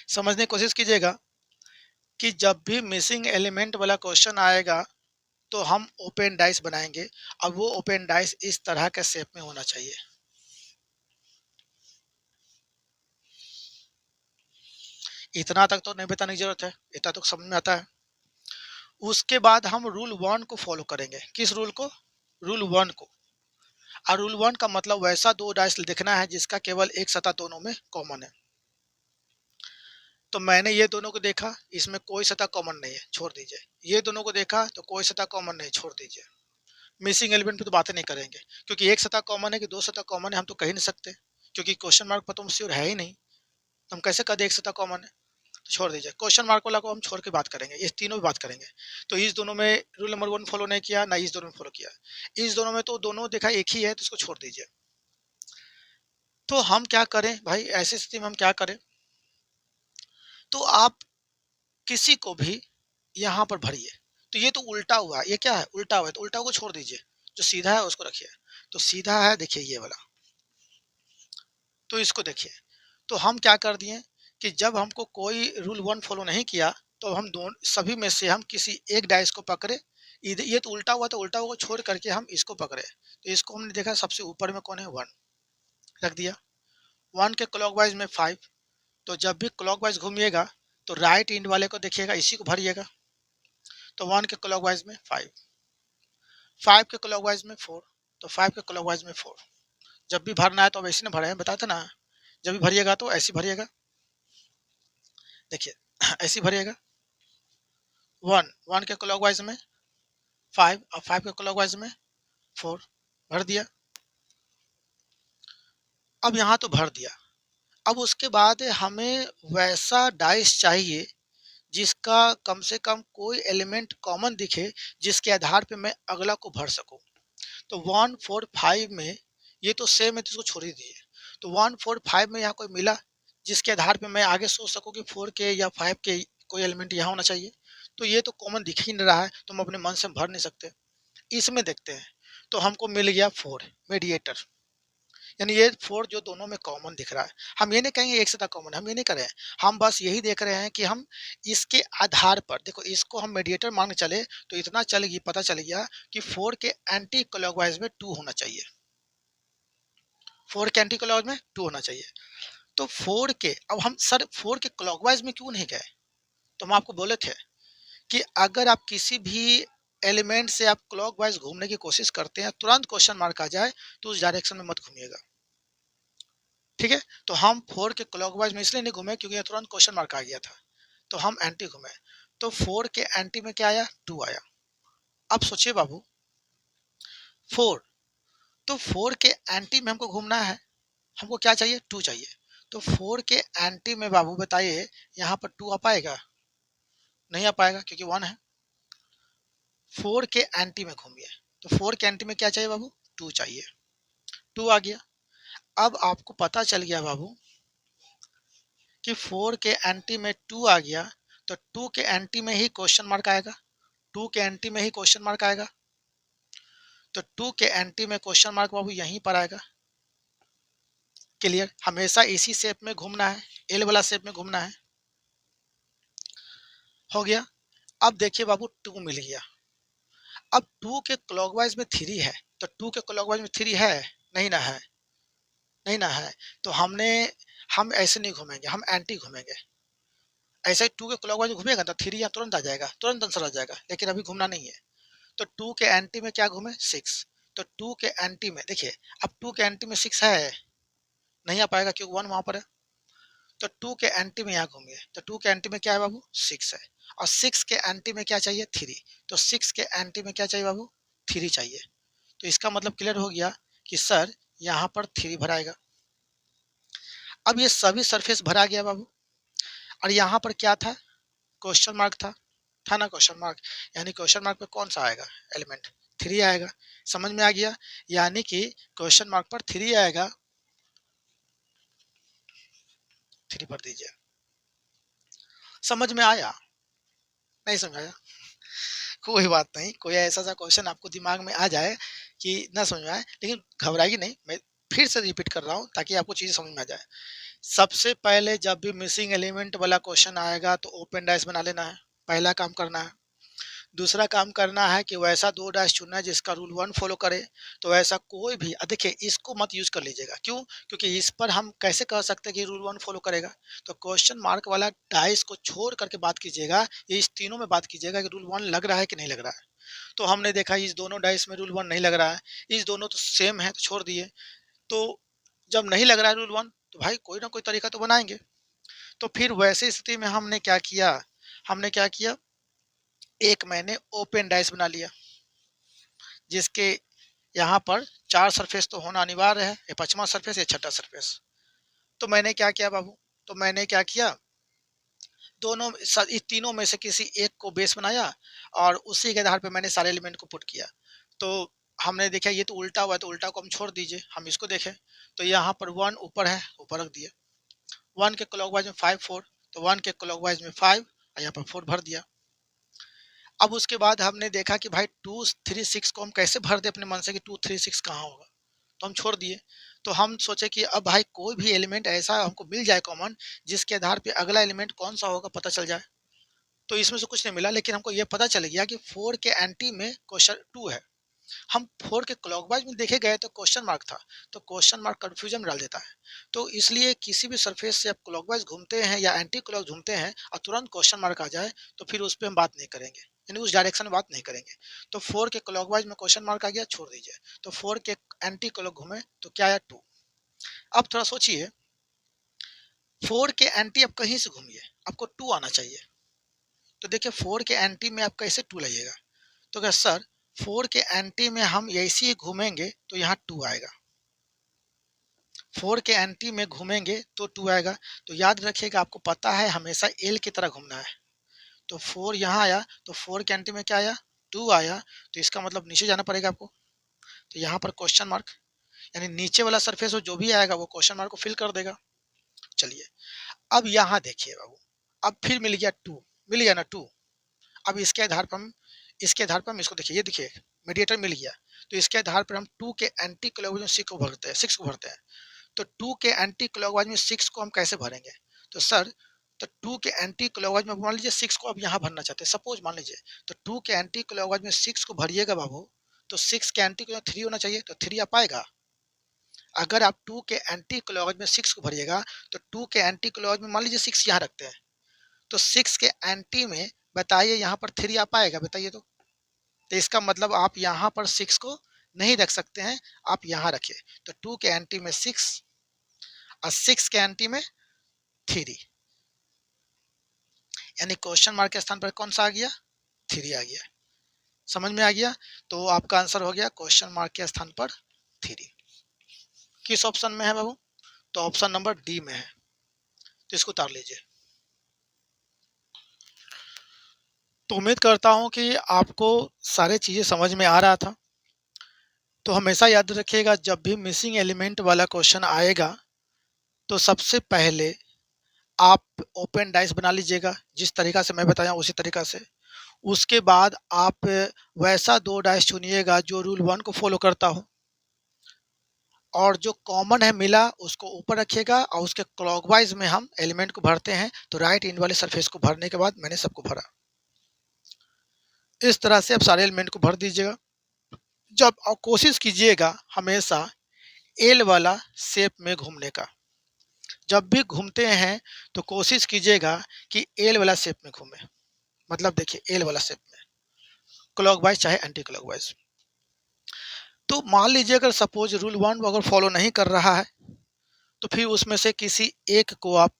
समझने की कोशिश कीजिएगा कि जब भी मिसिंग एलिमेंट वाला क्वेश्चन आएगा तो हम ओपन डाइस बनाएंगे, और वो ओपन डाइस इस तरह के शेप में होना चाहिए। इतना तक तो नहीं बताने की जरूरत है, इतना तो समझ में आता है। उसके बाद हम रूल 1 को फॉलो करेंगे। किस रूल को? रूल 1 को। और रूल 1 का मतलब वैसा दो डाइस देखना है जिसका केवल एक सतह दोनों में कॉमन है। तो मैंने ये दोनों को देखा, इसमें कोई सतह कॉमन नहीं है, छोड़ दीजिए। ये दोनों को देखा तो कोई सतह कॉमन नहीं, छोड़ दीजिए। मिसिंग एलिमेंट पे तो बातें नहीं करेंगे, क्योंकि एक सतह कॉमन है कि दो सतह कॉमन है हम तो कह ही नहीं सकते, क्योंकि क्वेश्चन मार्क पर तो हम श्योर है ही नहीं, तो हम कैसे कह दें एक सतह कॉमन है। तो छोड़ दीजिए, क्वेश्चन मार्क वाला को हम छोड़ के बात करेंगे, इस तीनों में बात करेंगे। तो इस दोनों में रूल नंबर 1 फॉलो नहीं किया, ना इस दोनों में फॉलो किया। इस दोनों में तो दोनों देखा एक ही है, तो इसको छोड़ दीजिए। तो हम क्या करें भाई, ऐसी स्थिति में हम क्या करें? तो आप किसी को भी यहाँ पर भरिए। तो ये तो उल्टा हुआ, ये क्या है? उल्टा हुआ है, तो उल्टा को छोड़ दीजिए, जो सीधा है उसको रखिए। तो सीधा है, देखिए ये वाला, तो इसको देखिए। तो हम क्या कर दिए कि जब हमको कोई रूल 1 फॉलो नहीं किया, तो हम दोनों सभी में से हम किसी एक डाइस को पकड़े। इधर ये तो उल्टा हुआ, तो उल्टा हुआ को छोड़ करके हम इसको पकड़े। तो इसको हमने देखा सबसे ऊपर में कौन है? 1, रख दिया। 1 के क्लॉकवाइज में 5, तो जब भी क्लॉकवाइज घूमिएगा तो राइट इंड वाले को देखिएगा, इसी को भरिएगा। तो 1 के क्लॉकवाइज में 5, 5 के क्लॉकवाइज में 4, तो 5 के क्लॉकवाइज में 4। जब भी भरना है तो अब ऐसे ना भरे हैं, बताते ना, जब भी भरिएगा तो ऐसे भरिएगा, देखिए ऐसे भरिएगा। 1 के क्लॉकवाइज में 5 और 5 के क्लॉकवाइज में 4, भर दिया। अब यहाँ तो भर दिया। अब उसके बाद हमें वैसा डाइस चाहिए जिसका कम से कम कोई एलिमेंट कॉमन दिखे, जिसके आधार पे मैं अगला को भर सकूं। तो 1 4 5 में ये तो सेम है, तो इसको छोड़ ही दिए। तो 1 4 5 में यहाँ कोई मिला जिसके आधार पे मैं आगे सोच सकूं कि 4 के या 5 के कोई एलिमेंट यहाँ होना चाहिए। तो ये तो कॉमन दिख ही नहीं रहा है, तो हम अपने मन से भर नहीं सकते। इसमें देखते हैं, तो हमको मिल गया 4 मीडिएटर, यानी ये 4 जो दोनों में कॉमन दिख रहा है। हम ये नहीं कहेंगे एक से कॉमन, हम ये नहीं कर रहे हैं, हम बस यही देख रहे हैं कि हम इसके आधार पर, देखो इसको हम मीडिएटर मान के चले तो इतना चल गई, पता चल गया कि 4 के एंटी क्लॉकवाइज में 2 होना चाहिए। 4 के एंटी क्लॉकवाइज में 2 होना चाहिए। तो 4 के, अब हम सर 4 के क्लॉकवाइज में क्यों नहीं गए? तो हम आपको बोले थे कि अगर आप किसी भी एलिमेंट से आप क्लॉकवाइज घूमने की कोशिश करते हैं, तुरंत क्वेश्चन मार्क आ जाए तो उस डायरेक्शन में मत घूमिएगा, ठीक है। तो हम 4 के क्लॉकवाइज में इसलिए नहीं घूमे क्योंकि ये तुरंत क्वेश्चन मार्क आ गया था, तो हम एंटी घूमे। तो 4 के एंटी में क्या आया? 2 आया। अब सोचिए बाबू, 4, तो 4 के एंटी में हमको घूमना है, हमको क्या चाहिए? 2 चाहिए। तो 4 के एंटी में बाबू बताइए यहाँ पर 2 आ पाएगा? नहीं आ पाएगा, क्योंकि 1 है। 4 के एंटी में घूमिए, तो 4 के एंटी में क्या चाहिए बाबू? 2 चाहिए। 2 आ गया। अब आपको पता चल गया बाबू कि 4 के एंटी में 2 आ गया, तो 2 के एंटी में ही क्वेश्चन मार्क आएगा। 2 के एंटी में ही क्वेश्चन मार्क आएगा, तो 2 के एंटी में क्वेश्चन मार्क बाबू यहीं पर आएगा। क्लियर? हमेशा इसी शेप में घूमना है, एल वाला शेप में घूमना है। हो गया। अब देखिए बाबू 2 मिल गया। अब 2 के क्लॉकवाइज में 3 है, तो 2 के क्लॉकवाइज में 3 है? नहीं ना है, नहीं ना है। तो हम ऐसे नहीं घूमेंगे, हम एंटी घूमेंगे। ऐसे 2 के क्लॉकवाइज घूमेगा तो 3 यहाँ तुरंत आ जाएगा, तुरंत आंसर आ जाएगा, लेकिन अभी घूमना नहीं है। तो 2 के एंटी में क्या घूमे? 6। तो 2 के एंटी में देखिए, अब 2 के एंटी में 6 है, नहीं आ पाएगा क्योंकि 1 वहां पर है। तो 2 के एंटी में यहाँ घूमिए, तो 2 के एंटी में क्या है बाबू? 6 है। और 6 के एंटी में क्या चाहिए? 3। तो 6 के एंटी में क्या चाहिए बाबू? 3 चाहिए। तो इसका मतलब क्लियर हो गया कि सर यहाँ पर 3 भराएगा। अब ये सभी सरफेस भरा गया बाबू, और यहाँ पर क्या था? क्वेश्चन मार्क था ना? क्वेश्चन मार्क, यानी क्वेश्चन मार्क पे कौन सा आएगा एलिमेंट? 3 आएगा। समझ में आ गया? यानी कि क्वेश्चन मार्क पर 3 आएगा, 3 भर दीजिए। समझ में आया? नहीं समझ आया? कोई बात नहीं, कोई ऐसा सा क्वेश्चन आपको दिमाग में आ जाए कि ना समझ में आए, लेकिन घबराइए नहीं, मैं फिर से रिपीट कर रहा हूँ ताकि आपको चीज़ समझ में आ जाए। सबसे पहले जब भी मिसिंग एलिमेंट वाला क्वेश्चन आएगा तो ओपन डाइस बना लेना है, पहला काम करना है। दूसरा काम करना है कि वैसा 2 डैश चुनना है जिसका रूल 1 फॉलो करे। तो ऐसा कोई भी देखिए इसको मत यूज़ कर लीजिएगा, क्यों? क्योंकि इस पर हम कैसे कह सकते हैं कि रूल 1 फॉलो करेगा? तो क्वेश्चन मार्क वाला डाइस को छोड़ करके बात कीजिएगा, ये इस तीनों में बात कीजिएगा कि रूल 1 लग रहा है कि नहीं लग रहा है। तो हमने देखा इस दोनों डाइस में रूल 1 नहीं लग रहा है, इस दोनों तो सेम है तो छोड़ दिए। तो जब नहीं लग रहा है रूल 1 तो भाई कोई ना कोई तरीका तो बनाएँगे। तो फिर वैसी स्थिति में हमने क्या किया, एक मैंने ओपन डाइस बना लिया, जिसके यहाँ पर 4 सरफेस तो होना अनिवार्य है, ये 5वां सरफेस, ये 6ठा सरफेस। तो मैंने क्या किया बाबू, तो मैंने क्या किया, दोनों इस तीनों में से किसी एक को बेस बनाया और उसी के आधार पे मैंने सारे एलिमेंट को पुट किया। तो हमने देखा ये तो उल्टा हुआ है, तो उल्टा को हम छोड़ दीजिए, हम इसको देखें। तो यहाँ पर 1 ऊपर है, ऊपर रख दिया। 1 के क्लॉकवाइज में 5 4, तो 1 के क्लॉकवाइज में 5 और यहाँ पर 4 भर दिया। अब उसके बाद हमने देखा कि भाई 2 3 6 को हम कैसे भर दें अपने मन से कि 2 3 6 कहाँ होगा, तो हम छोड़ दिए। तो हम सोचे कि अब भाई कोई भी एलिमेंट ऐसा हमको मिल जाए कॉमन, जिसके आधार पे अगला एलिमेंट कौन सा होगा पता चल जाए। तो इसमें से कुछ नहीं मिला, लेकिन हमको ये पता चल गया कि 4 के एंटी में क्वेश्चन 2 है। हम 4 के क्लॉकवाइज में देखे गए तो क्वेश्चन मार्क था, तो क्वेश्चन मार्क कंफ्यूजन में डाल देता है। तो इसलिए किसी भी सरफेस से आप क्लॉकवाइज घूमते हैं या एंटी क्लॉक घूमते हैं और तुरंत क्वेश्चन मार्क आ जाए, तो फिर उस पर हम बात नहीं करेंगे, यानी उस डायरेक्शन में बात नहीं करेंगे। तो 4 के क्लॉकवाइज में क्वेश्चन मार्क आ गया, छोड़ दीजिए। तो 4 के एंटी क्लॉक घूमे तो क्या आया, 2। अब थोड़ा सोचिए, 4 के एंटी आप कहीं से घूमिए, आपको 2 आना चाहिए। तो देखिए 4 के एंटी में आप कैसे 2 लाइएगा? तो क्या सर 4 के एंटी में हम ऐसे ही घूमेंगे तो यहाँ 2 आएगा, 4 के एंटी में घूमेंगे तो 2 आएगा। तो याद रखिएगा, आपको पता है हमेशा एल की तरह घूमना है। तो 4 यहाँ आया, तो 4 के एंटी में क्या आया, 2 आया। तो इसका मतलब नीचे जाना पड़ेगा आपको। तो यहाँ पर क्वेश्चन मार्क, यानी नीचे वाला सरफेस जो भी आएगा वो क्वेश्चन मार्क को फिल कर देगा। चलिए अब यहाँ देखिए बाबू, अब फिर मिल गया 2, मिल गया ना 2। अब इसके आधार पर हम इसको देखिए, ये देखिए मीडिएटर मिल गया। तो इसके आधार पर हम 2 के एंटी क्लॉकवाइज में 6 को भरते हैं। तो 2 के एंटी क्लॉकवाइज में 6 को हम कैसे भरेंगे? तो सर, तो 2 के एंटी क्लॉकवाइज में मान लीजिए 6 को अब यहाँ भरना चाहते हैं, सपोज मान लीजिए। तो 2 के एंटी क्लॉकवाइज में 6 को भरिएगा बाबू, तो 6 के एंटी क्लॉकवाइज 3 होना चाहिए, तो 3 आ पाएगा। अगर आप 2 के एंटी क्लॉकवाइज में 6 को भरिएगा, तो 2 के एंटी क्लॉकवाइज में मान लीजिए 6 यहाँ रखते हैं, तो 6 के एंटी में बताइए यहाँ पर 3 आ पाएगा, बताइए तो इसका मतलब आप यहाँ पर 6 को नहीं रख सकते हैं, आप यहाँ रखिए। तो 2 के एंटी में 6 और 6 के एंटी में 3, यानी क्वेश्चन मार्क के स्थान पर कौन सा आ गया, 3 आ गया। समझ में आ गया? तो आपका आंसर हो गया क्वेश्चन मार्क के स्थान पर 3। किस ऑप्शन में है बाबू? तो ऑप्शन नंबर डी में है। तो इसको उतार लीजिए। तो उम्मीद करता हूं कि आपको सारे चीजें समझ में आ रहा था। तो हमेशा याद रखिएगा, जब भी मिसिंग एलिमेंट वाला क्वेश्चन आएगा तो सबसे पहले आप ओपन डाइस बना लीजिएगा, जिस तरीका से मैं बताया उसी तरीका से। उसके बाद आप वैसा 2 डाइस चुनिएगा जो रूल 1 को फॉलो करता हो, और जो कॉमन है मिला उसको ऊपर रखिएगा और उसके क्लॉकवाइज में हम एलिमेंट को भरते हैं। तो राइट इन वाले सरफेस को भरने के बाद मैंने सबको भरा। इस तरह से आप सारे एलिमेंट को भर दीजिएगा। जब आप कोशिश कीजिएगा हमेशा एल वाला शेप में घूमने का, जब भी घूमते हैं तो कोशिश कीजिएगा कि एल वाला शेप में घूमे। मतलब देखिए एल वाला शेप में, क्लॉकवाइज चाहे एंटी क्लॉकवाइज। तो मान लीजिए अगर सपोज रूल 1 अगर फॉलो नहीं कर रहा है, तो फिर उसमें से किसी एक को आप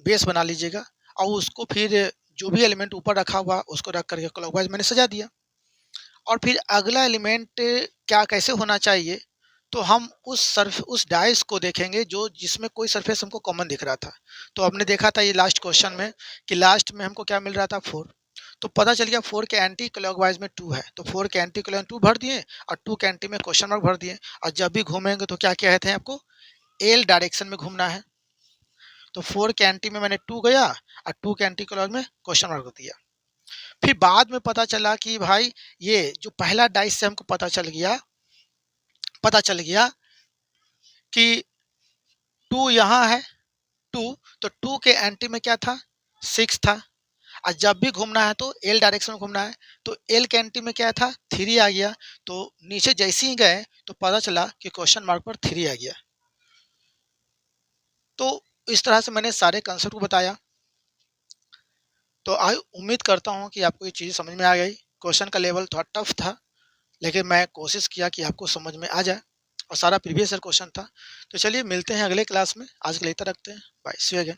बेस बना लीजिएगा और उसको फिर जो भी एलिमेंट ऊपर रखा हुआ उसको रख करके क्लॉकवाइज मैंने सजा दिया। और फिर अगला एलिमेंट क्या कैसे होना चाहिए, तो हम उस डाइस को देखेंगे जो जिसमें कोई सरफेस हमको कॉमन दिख रहा था। तो हमने देखा था ये लास्ट क्वेश्चन में कि लास्ट में हमको क्या मिल रहा था, 4। तो पता चल गया 4 के एंटी क्लॉकवाइज में 2 है, तो 4 के एंटी क्लॉक 2 भर दिए और 2 के एंटी में क्वेश्चन मार्क भर दिए। और जब भी घूमेंगे तो क्या कहते हैं आपको, एल डायरेक्शन में घूमना है। तो 4 के एंटी में मैंने 2 गया और 2 के एंटी क्लॉक में क्वेश्चन मार्क दिया। फिर बाद में पता चला कि भाई ये जो पहला डाइस से हमको पता चल गया कि 2 यहाँ है, 2, तो 2 के एंटी में क्या था, 6 था। और जब भी घूमना है तो एल डायरेक्शन में घूमना है। तो एल के एंटी में क्या था, 3 आ गया। तो नीचे जैसे ही गए तो पता चला कि क्वेश्चन मार्क पर 3 आ गया। तो इस तरह से मैंने सारे कंसेप्ट को बताया। तो आई उम्मीद करता हूँ कि आपको ये चीज़ समझ में आ गई। क्वेश्चन का लेवल थोड़ा टफ था, लेकिन मैं कोशिश किया कि आपको समझ में आ जाए, और सारा प्रीवियस ईयर क्वेश्चन था। तो चलिए मिलते हैं अगले क्लास में, आज के लिए इतना रखते हैं। Bye, see you again.